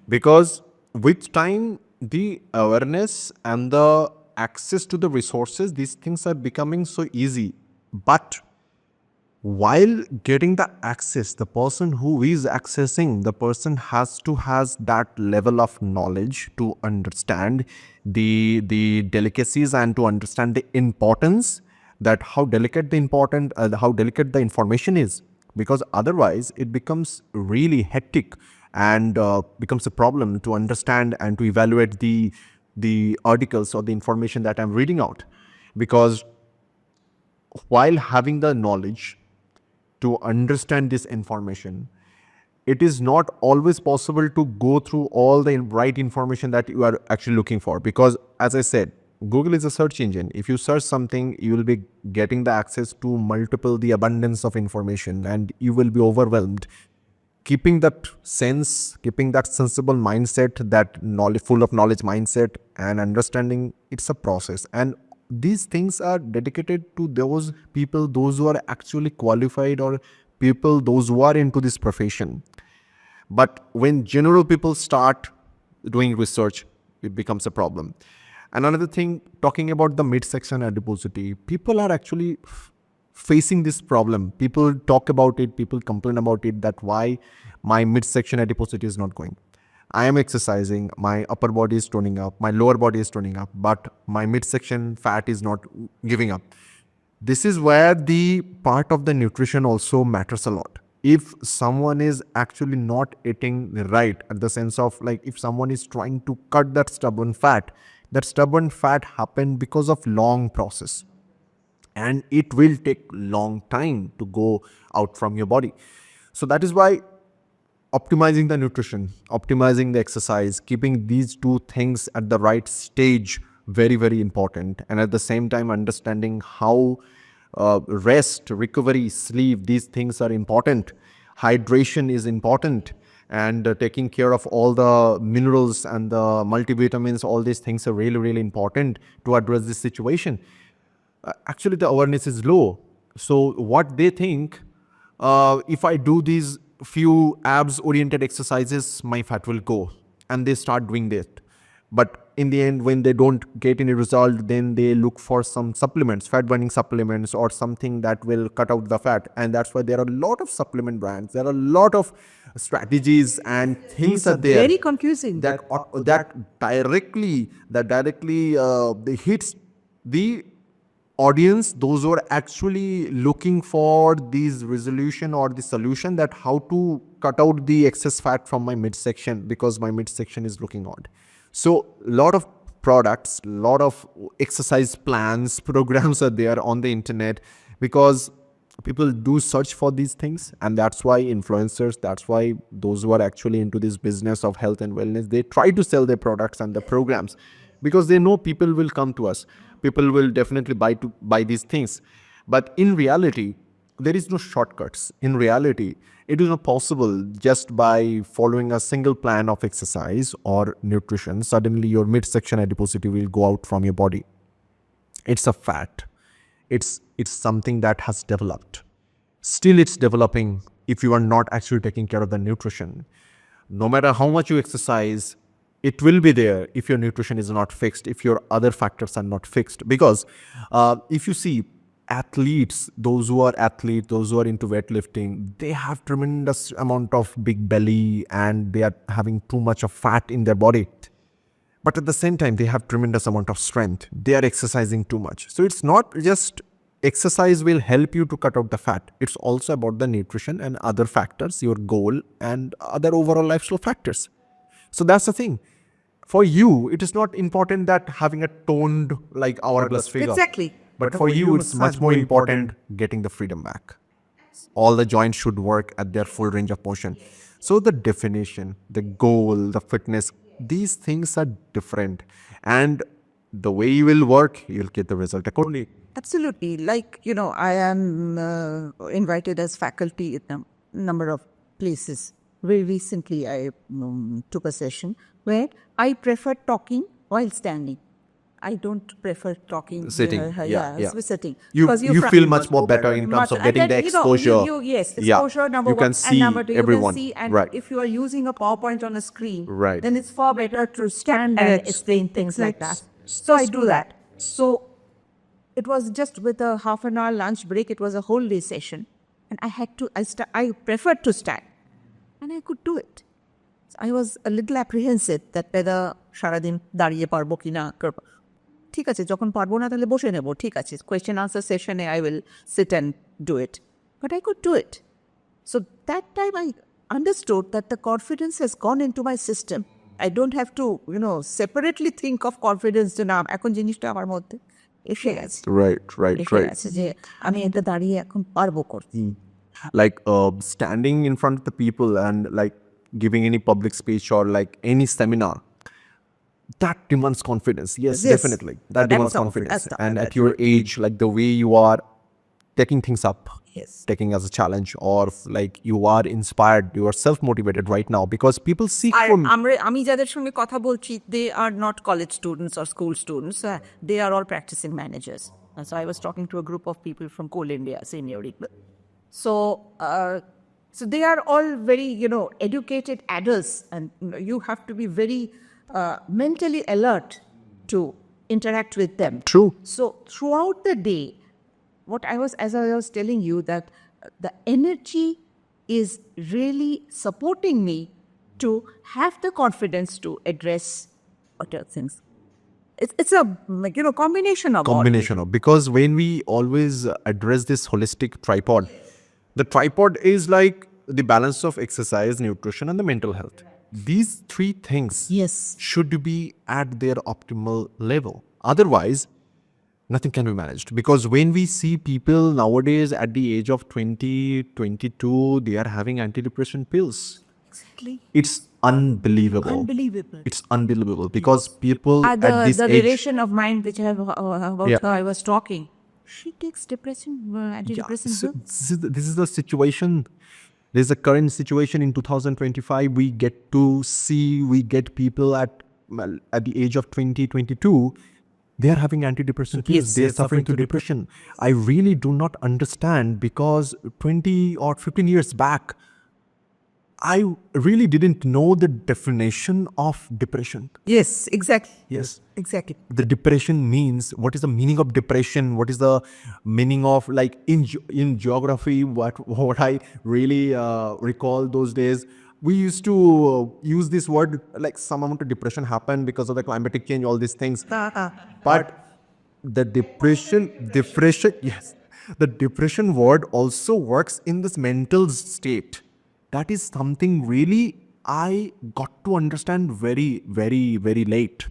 Because with time, the awareness and the access to the resources, these things are becoming so easy. But while getting the access, the person who is accessing, the person has that level of knowledge to understand the delicacies and to understand the importance, that how delicate the information is. Because otherwise it becomes really hectic and becomes a problem to understand and to evaluate the articles or the information that I'm reading out. Because while having the knowledge to understand this information, it is not always possible to go through all the right information that you are actually looking for. Because as I said, Google is a search engine. If you search something, you will be getting the access to the abundance of information, and you will be overwhelmed. Keeping that sensible mindset, that knowledge, full of knowledge mindset and understanding, it's a process. And these things are dedicated to those people, those who are actually qualified, or people, those who are into this profession. But when general people start doing research, it becomes a problem. And another thing, talking about the midsection adiposity, people are actually facing this problem. People talk about it, people complain about it, that why my midsection adiposity is not going. I am exercising, my upper body is toning up, my lower body is toning up, but my midsection fat is not giving up. This is where the part of the nutrition also matters a lot. If someone is actually not eating right, at the sense of like if someone is trying to cut that stubborn fat happened because of long process, and it will take long time to go out from your body. So that is why optimizing the nutrition, optimizing the exercise, keeping these two things at the right stage, very, very important. And at the same time, understanding how rest, recovery, sleep, these things are important. Hydration is important. And taking care of all the minerals and the multivitamins, all these things are really, really important to address this situation. Actually, the awareness is low. So what they think, if I do these few abs oriented exercises, my fat will go, and they start doing that. But in the end, when they don't get any result, then they look for some supplements, fat burning supplements or something that will cut out the fat. And that's why there are a lot of supplement brands, there are a lot of strategies and things are there Very confusing. that directly they hits the audience, those who are actually looking for these resolution or the solution, that how to cut out the excess fat from my midsection because my midsection is looking odd. So lot of products, lot of exercise plans, programs are there on the internet, because people do search for these things. And that's why influencers, that's why those who are actually into this business of health and wellness, they try to sell their products and the programs, because they know people will come to us, people will definitely buy these things. But in reality, there is no shortcuts. In reality, it is not possible just by following a single plan of exercise or nutrition, suddenly your midsection adiposity will go out from your body. It's a fat. It's something that has developed. Still it's developing if you are not actually taking care of the nutrition. No matter how much you exercise, it will be there if your nutrition is not fixed, if your other factors are not fixed. Because if you see athletes, those who are into weightlifting, they have tremendous amount of big belly and they are having too much of fat in their body. But at the same time, they have tremendous amount of strength. They are exercising too much. So it's not just exercise will help you to cut out the fat. It's also about the nutrition and other factors, your goal and other overall lifestyle factors. So that's the thing. For you, it is not important that having a toned like hourglass figure. Exactly. But for you, it's much more important getting the freedom back. All the joints should work at their full range of motion. So the definition, the goal, the fitness, these things are different. And the way you will work, you'll get the result accordingly. Absolutely. Like, I am invited as faculty in a number of places. Very recently, I took a session where I prefer talking while standing. I don't prefer talking sitting. Sitting. You Because feel much more better in terms of getting the exposure. Yes, exposure, number you one. can see and number two, everyone. You can see, and right. if you are using a PowerPoint on a screen, Right. then it's far better to stand and explain things like that. So I do that. So it was just with a half an hour lunch break, it was a whole day session. And I preferred to stand. And I could do it. So I was a little apprehensive that whether সারাদিন দাঁড়িয়ে পারবো কিনা করবো ঠিক আছে যখন পারবো না তাহলে বসে নেব ঠিক আছে question answer session I will sit and do it but I could do it so that time I understood that the confidence has gone into my system I don't have to separately think of confidence যে না এখন জিনিসটা আমার মধ্যে এসে গেছে right গেছে যে আমি এটা দাঁড়িয়ে এখন পারবো করতে like standing in front of the people and like giving any public speech or like any seminar, that demands confidence. Yes. Definitely. That demands confidence. And at your age, like the way you are taking things up, taking as a challenge, or like you are inspired, you are self-motivated right now because people seek from... আমি যাদের সঙ্গে কথা বলছি, they are not college students or school students. They are all practicing managers. So I was talking to a group of people from Coal India, senioring. So they are all very, educated adults, and you have to be very mentally alert to interact with them. True. So throughout the day, as I was telling you, that the energy is really supporting me to have the confidence to address other things. It's a combination of all. Because when we always address this holistic tripod, the tripod is like the balance of exercise, nutrition, and the mental health. These three things Yes. should be at their optimal level. Otherwise, nothing can be managed. Because when we see people nowadays at the age of 20, 22, they are having antidepressant pills. Exactly. It's unbelievable. Unbelievable. It's unbelievable because people at this The age... relation of mine which I have about Yeah. her I was talking, she takes antidepressant So pills. this is the situation. This is the current situation in 2025. We get people at the age of 20, 22. They are having antidepressant pills. Yes. They are suffering to depression. I really do not understand because 20 or 15 years back, I really didn't know the definition of depression. Yes, exactly. Yes. Exactly. The depression means, what is the meaning of depression? What is the meaning of, like, in geography, what I really recall those days, we used to use this word, like some amount of depression happened because of the climatic change, all these things. But the depression, yes, the depression word also works in this mental state. That is something really I got to understand very, very, very late.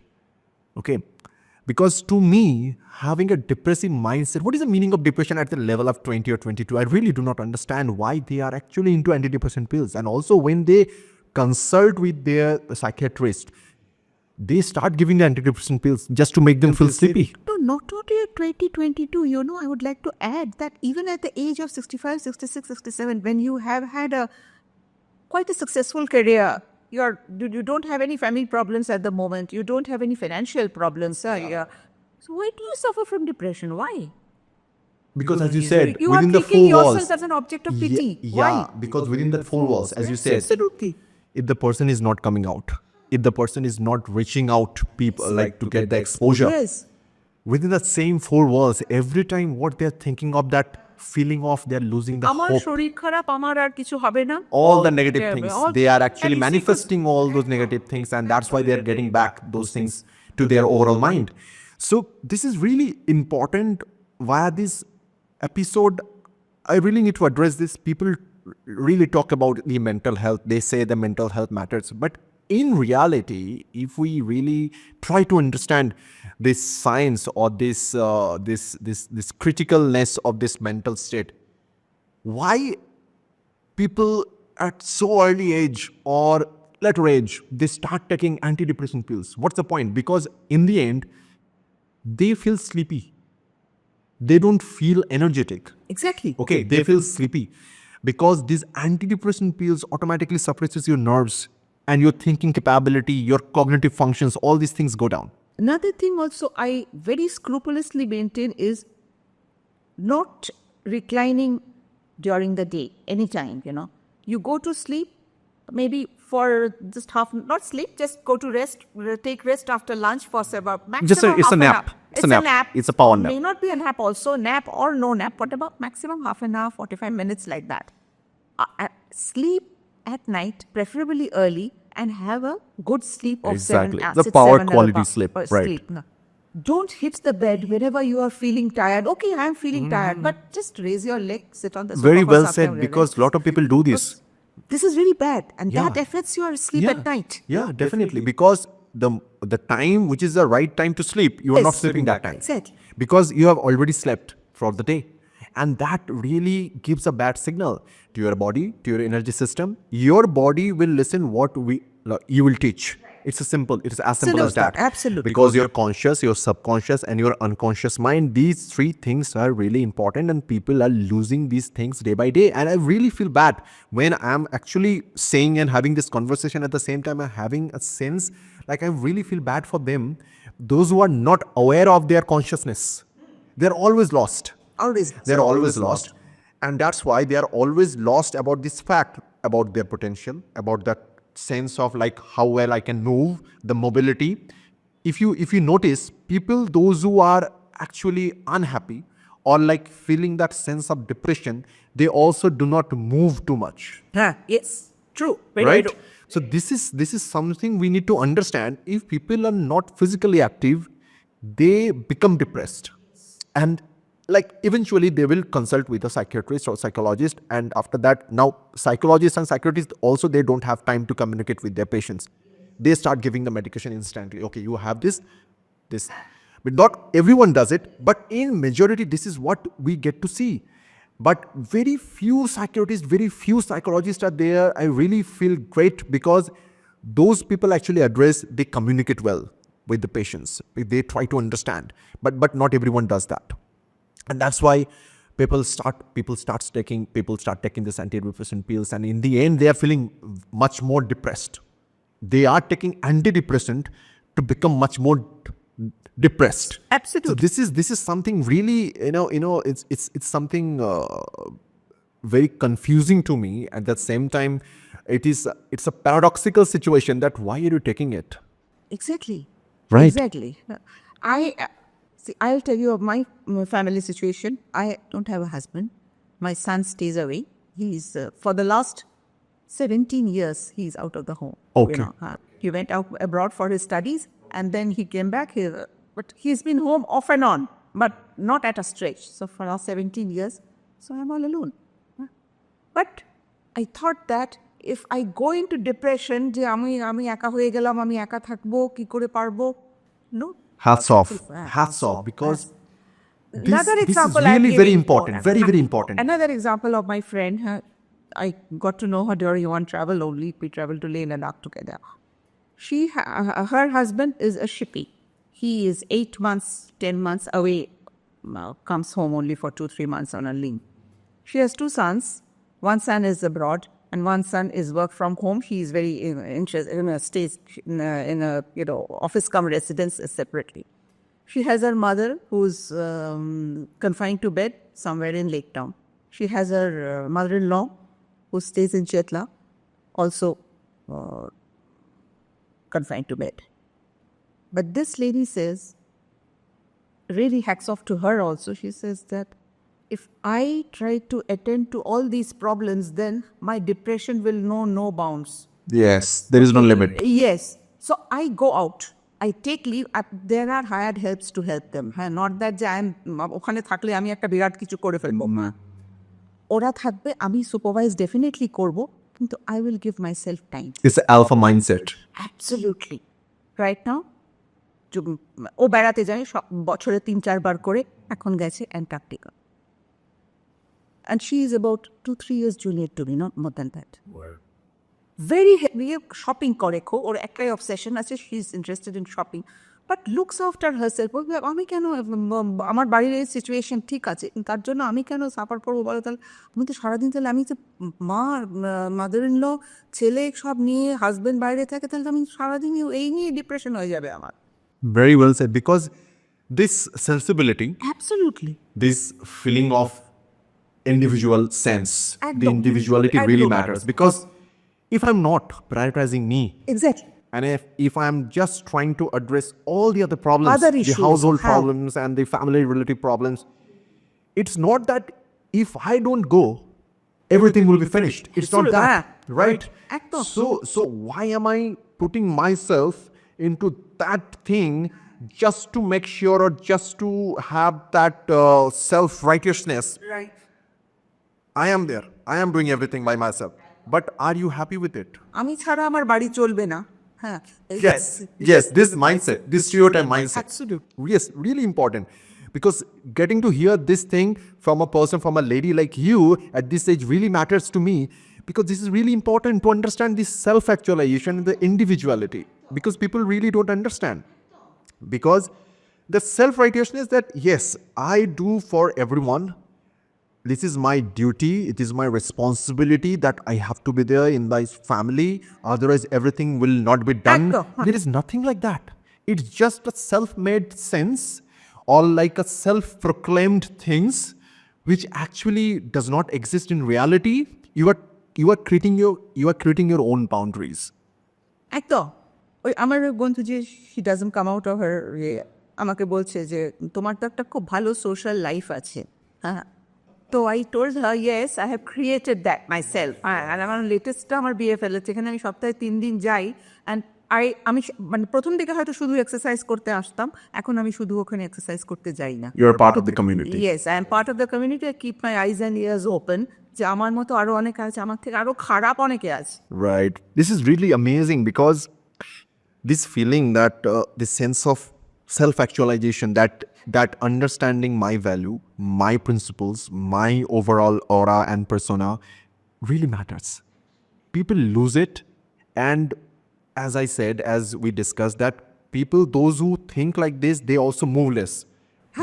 Okay. Because to me, having a depressive mindset, what is the meaning of depression at the level of 20 or 22? I really do not understand why they are actually into antidepressant pills. And also when they consult with their psychiatrist, they start giving the antidepressant pills just to make them feel sleepy. No, not only at 2022, I would like to add that even at the age of 65, 66, 67, when you have had quite a successful career, you don't have any family problems at the moment, you don't have any financial problems, yeah. So why do you suffer from depression? Why? Because as you said, You within are the thinking four walls. yourself as an object of pity. Yeah, Why? because within that four walls, as you said, Absolutely. if the person is not coming out, if the person is not reaching out to people, like to get the exposure, Yes. within the same four walls, every time what they're thinking of, that feeling of they're losing the আমার hope, শরীর খারাপ, আমার আর কিছু হবে না। all the negative Yeah, things, all- they are actually and you see, manifesting all those negative things, and that's why they're getting back those things to their overall mind. So this is really important. Via this episode, I really need to address this. People really talk about the mental health. They say the mental health matters, but in reality, if we really try to understand this science or this criticalness of this mental state, why people at so early age or later age, they start taking antidepressant pills? What's the point? Because in the end, they feel sleepy. They don't feel energetic. Exactly. Okay, they feel sleepy because these antidepressant pills automatically suppresses your nerves and your thinking capability, your cognitive functions, all these things go down. Another thing also I very scrupulously maintain is not reclining during the day, anytime, You go to sleep, maybe for just not sleep, just go to rest, take rest after lunch for maximum Just it's half a an nap. hour. It's a nap. It's a power nap. May not be a nap also, nap or no nap, what about maximum half an hour, 45 minutes, like that. Sleep at night, preferably early, and have a good sleep of Exactly. 7 hours. The It's power 7 hour quality power- sleep, right. sleep. No. Don't hit the bed whenever you are feeling tired. Okay, I am feeling tired, but just raise your leg, sit on the sofa. Very for well some said, time, because a lot of people do this. This is really bad, and Yeah. that affects your sleep at night. Yeah, definitely. Because the time which is the right time to sleep, you are not Yes. sleeping that time. Exactly. Because you have already slept for the day. And that really gives a bad signal to your body, to your energy system. Your body will listen what you will teach. It's as simple as that. Absolutely. Because your conscious, your subconscious, and your unconscious mind, these three things are really important, and people are losing these things day by day. And I really feel bad when I'm actually saying and having this conversation at the same time. I'm having a sense like I really feel bad for them. Those who are not aware of their consciousness, they're always lost. They're always lost. And that's why they are always lost about this fact, about their potential, about that sense of like how well I can move, the mobility. if you notice, people, those who are actually unhappy or like feeling that sense of depression, they also do not move too much. Yes, true. Very Right? true. So this is something we need to understand. If people are not physically active, they become depressed, and like eventually they will consult with a psychiatrist or psychologist. And after that, now psychologists and psychiatrists also, they don't have time to communicate with their patients. They start giving the medication instantly. Okay, you have this. But not everyone does it, but in majority this is what we get to see. But very few psychiatrists, very few psychologists are there. I really feel great because those people actually address, they communicate well with the patients. They try to understand, but not everyone does that. And that's why people start taking this antidepressant pills, and in the end they are feeling much more depressed. They are taking antidepressant to become much more depressed. Absolutely. So this is something really, it's something very confusing to me. At the same time, it's a paradoxical situation that why are you taking it? Exactly. Right. Exactly. I'll tell you of my family situation. I don't have a husband. My son stays away. He's for the last 17 years he's out of the home. Okay. He went out abroad for his studies and then he came back here. But he's been home off and on, but not at a stretch. So for last 17 years, so I'm all alone. But I thought that if I go into depression, যে আমি একা হয়ে গেলাম, আমি একা থাকবো, কি করে পারবো? No. Hats off, because Another this is example really very important, very important. Another example of my friend, I got to know her during one travel only. We traveled to Leh Ladakh together. Her husband is a shippy. He is 8 months, 10 months away, comes home only for 2-3 months on a leave. She has 2 sons. One son is abroad and one son is work from home. He is very interested, stays in a office cum residence separately. She has her mother who's confined to bed somewhere in Lake Town. She has her mother-in-law who stays in Chetla, also confined to bed. But this lady says, really hacks off to her also, she says that if I try to attend to all these problems, then my depression will know no bounds. Yes, there is no limit. Yes. So I go out. I take leave. There are hired helps to help them. Not that ওখানে থাকলে আমি একটা বিরাট কিছু করে ফেলবো। ওরা থাকবে, আমি সুপারভাইজ ডেফিনেটলি করব, কিন্তু I will give myself time. It's an alpha mindset. Absolutely. Right now, ও বেড়াতে যায় বছরে 3-4 বার করে, এখন গেছে Antarctica. And she is about 2-3 years junior to me, not more than that. Very heavy shopping করে খো, ওর একটাই অবসেশন আছে, she is interested in shopping. But looks after herself. আমি কেন, আমার বাড়ির এই সিচুয়েশন ঠিক আছে, তার জন্য আমি কেন সাফার করবো বলো? তাহলে আমি তো সারাদিন, তাহলে আমি যে মাদার ইন ল, ছেলে সব নিয়ে, হাজব্যান্ড বাইরে থাকে, তাহলে আমি সারাদিন এই নিয়ে ডিপ্রেশন হয়ে যাবে আমার। Very well said, because this sensibility, Absolutely. this feeling of individual sense, the individuality really matters. Because if I'm not prioritizing me, Exactly. and if I'm just trying to address all the other problems, Other the issues, household problems and the family related problems, it's not that if I don't go, everything will be finished. It's not Absolutely. that, right? Actor. So why am I putting myself into that thing just to make sure, or just to have that self-righteousness? Right. I am there. I am doing everything by myself. But are you happy with it? আমি ছাড়া আমার বাড়ি চলবে না। হ্যাঁ। Yes, this mindset, this stereotype mindset. Absolutely. Yes, really important. Because getting to hear this thing from a person, from a lady like you at this age really matters to me, because this is really important to understand this self-actualization and the individuality, because people really don't understand. Because the self-righteousness that, yes, I do for everyone. This is my duty, it is my responsibility that I have to be there in my family, otherwise everything will not be done. There is nothing like that. It's just a self-made sense, or like a self-proclaimed things which actually does not exist in reality. You are creating your own boundaries. একদম। ওই আমার বন্ধু যে she doesn't come out of her আমাকে বলছে যে তোমার তো একটা খুব ভালো সোশ্যাল লাইফ আছে হ্যাঁ তো I told her yes I have created that myself আর আমার লেটেস্টটা আমার BFL যেখানে আমি সপ্তাহে 3 দিন যাই অ্যান্ড আমি মানে প্রথম দিকে হয়তো শুধু এক্সারসাইজ করতে আসতাম এখন আমি শুধু ওখানে এক্সারসাইজ করতে যাই না You're part of the community. Yes, I am part of the community. I keep my eyes and ears open. যে আমার মতো আরো অনেকে আছে আমার থেকে আরো খারাপ অনেকে আছে Right. This is really amazing because this feeling that this sense of self-actualization, that understanding my value, my principles, my overall aura and persona really matters. People lose it, and as I said, as we discussed, that people, those who think like this, they also move less.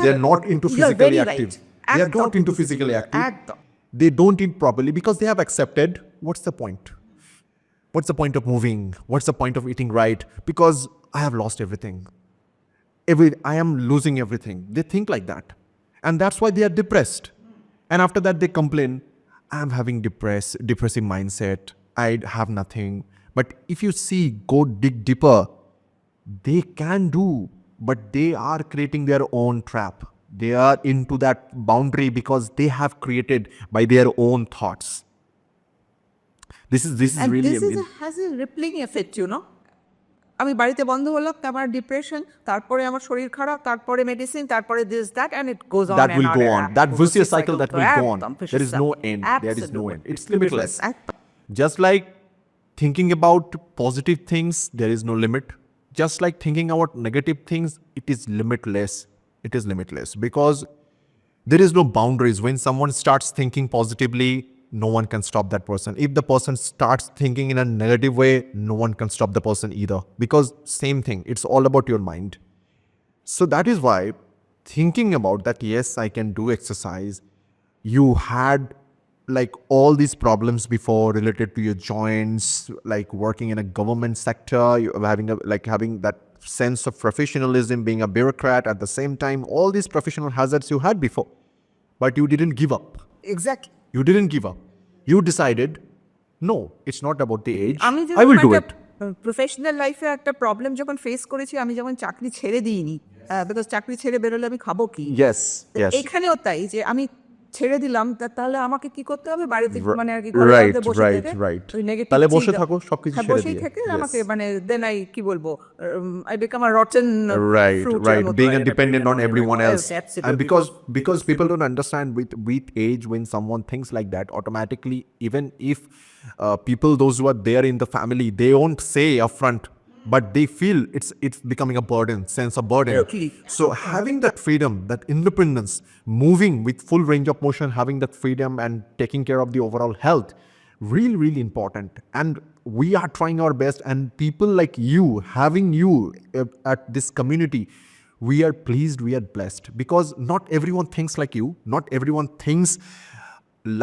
They're not into You're physically very active. right. They're not into physically active. একদম They don't eat properly because they have accepted what's the point? What's the point of moving? What's the point of eating right? Because I have lost everything. I am losing everything. They think like that. And that's why they are depressed. And after that, they complain, I'm having depressive mindset. I have nothing. But if you see, go dig deeper, they can do, but they are creating their own trap. They are into that boundary because they have created by their own thoughts. This is and really this is has a rippling effect you know আমি বাড়িতে বন্ধ হলাম আমার depression তারপরে আমার শরীর খারাপ তারপরে মেডিসিন তারপরে this that and it goes on that will go on. That vicious cycle that will go on. There is no end. There is no end. It's limitless. Just like thinking about positive things, there is no limit. Just like thinking about negative things, it is limitless. It is limitless because there is no boundaries. When someone starts thinking positively, no one can stop that person. If the person starts thinking in a negative way, no one can stop the person either. Because same thing, it's all about your mind. So that is why thinking about that, yes, I can do exercise. You had like all these problems before related to your joints, like working in a government sector, you having that sense of professionalism, being a bureaucrat at the same time, all these professional hazards you had before. But you didn't give up. Exactly You didn't give up. You decided, no, it's not about the age. আমি I will do it. Professional লাইফে একটা problem যখন face করেছি আমি যখন চাকরি ছেড়ে দিইনি বিকজ চাকরি ছেড়ে বেরোলে আমি খাবো কি Yes, yes. এখানেও তাই যে আমি ছেড়ে দিলাম তাহলে আমাকে কি করতে হবে বাড়িতে মানে আর কি Right, ঘরের মধ্যে বসে right, থেকে right. ওই negative তাহলে বসে চিন্তা- থাকো, সবকিছু হ্যাঁ, ছেড়ে বসেই দিয়ে। থেকে Yes. আমাকে মানে দেন আই কি বলবো I become a rotten Right, right. Being dependent on everyone else. And because people don't understand with age, when someone thinks like that, automatically, even if people, those who are there in the family, they won't say upfront, but they feel it's becoming a burden, sense of burden. Okay. So having that freedom, that independence, moving with full range of motion, having that freedom and taking care of the overall health, really, really important. And we are trying our best, and people like you, having you at this community, we are pleased, we are blessed, because not everyone thinks like you, not everyone thinks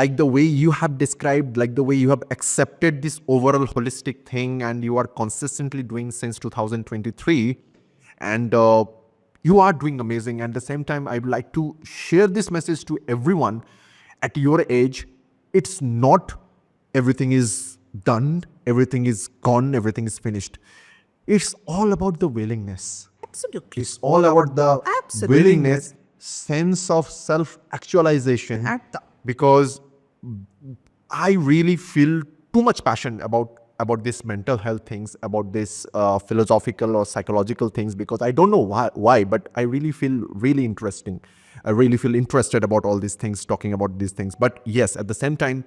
like the way you have described, like the way you have accepted this overall holistic thing, and you are consistently doing since 2023, and you are doing amazing. At the same time, I would like to share this message to everyone at your age. It's not everything is done, everything is gone, everything is finished. It's all about the willingness. Absolutely. It's all about the Absolutely. willingness, sense of self-actualization. Because I really feel too much passion about this mental health things, about this philosophical or psychological things, because I don't know why, but I really feel really interesting. I really feel interested about all these things, talking about these things. But yes, at the same time,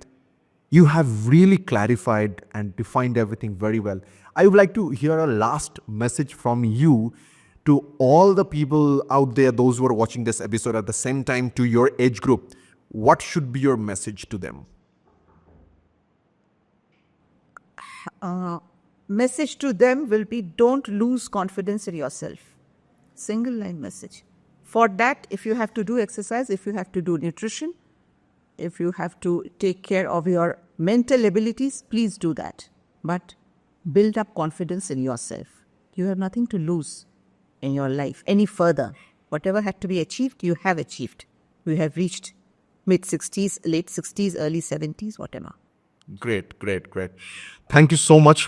you have really clarified and defined everything very well. I would like to hear a last message from you to all the people out there, those who are watching this episode at the same time, to your age group. What should be your message to them? Message to them will be don't lose confidence in yourself. Single line message. For that, if you have to do exercise, if you have to do nutrition, if you have to take care of your mental abilities, please do that. But build up confidence in yourself. You have nothing to lose in your life any further. Whatever had to be achieved, you have achieved. We have reached mid-60s, late 60s, early 70s, whatever. Great. Thank you so much.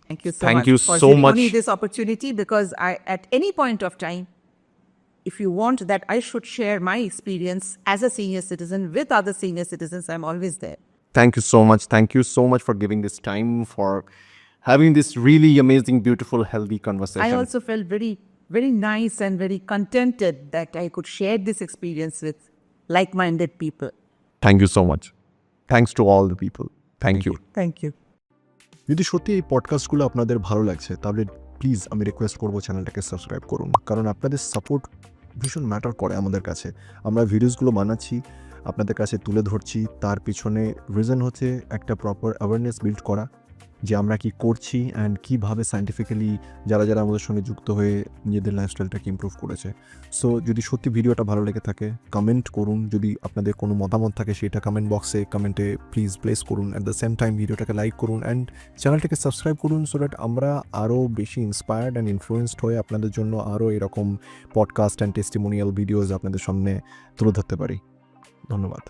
Thank you so Thank much you for so giving much. me this opportunity, because at any point of time, if you want that I should share my experience as a senior citizen with other senior citizens, I'm always there. Thank you so much. Thank you so much for giving this time, for having this really amazing, beautiful, healthy conversation. I also felt very, very nice and very contented that I could share this experience with like-minded people. Thank you so much. Thanks to all the people. Thank you. Thank you. যদি সত্যি এই পডকাস্টগুলো আপনাদের ভালো লাগছে তাহলে please আমি request করবো চ্যানেলটাকে সাবস্ক্রাইব করুন, কারণ আপনাদের সাপোর্ট ভীষণ ম্যাটার করে আমাদের কাছে। আমরা ভিডিওসগুলো বানাচ্ছি, আপনাদের কাছে তুলে ধরছি, তার পিছনে রিজন হচ্ছে একটা প্রপার অ্যাওয়ারনেস বিল্ড করা যে আমরা কি করছি অ্যান্ড কীভাবে সায়েন্টিফিক্যালি যারা যারা আমাদের সঙ্গে যুক্ত হয়ে নিজেদের লাইফস্টাইলটাকে ইমপ্রুভ করেছে। সো যদি সত্যি ভিডিওটা ভালো লেগে থাকে কমেন্ট করুন, যদি আপনাদের কোনো মতামত থাকে সেটা কমেন্ট বক্সে কমেন্টে প্লিজ প্লেস করুন। অ্যাট দ্য সেম টাইম ভিডিওটাকে লাইক করুন অ্যান্ড চ্যানেলটাকে সাবস্ক্রাইব করুন, সো দ্যাট আমরা আরও বেশি ইন্সপায়ার্ড অ্যান্ড ইনফ্লুয়েন্সড হয়ে আপনাদের জন্য আরও এরকম পডকাস্ট অ্যান্ড টেস্টিমোনিয়াল ভিডিওজ আপনাদের সামনে তুলে ধরতে পারি। ধন্যবাদ।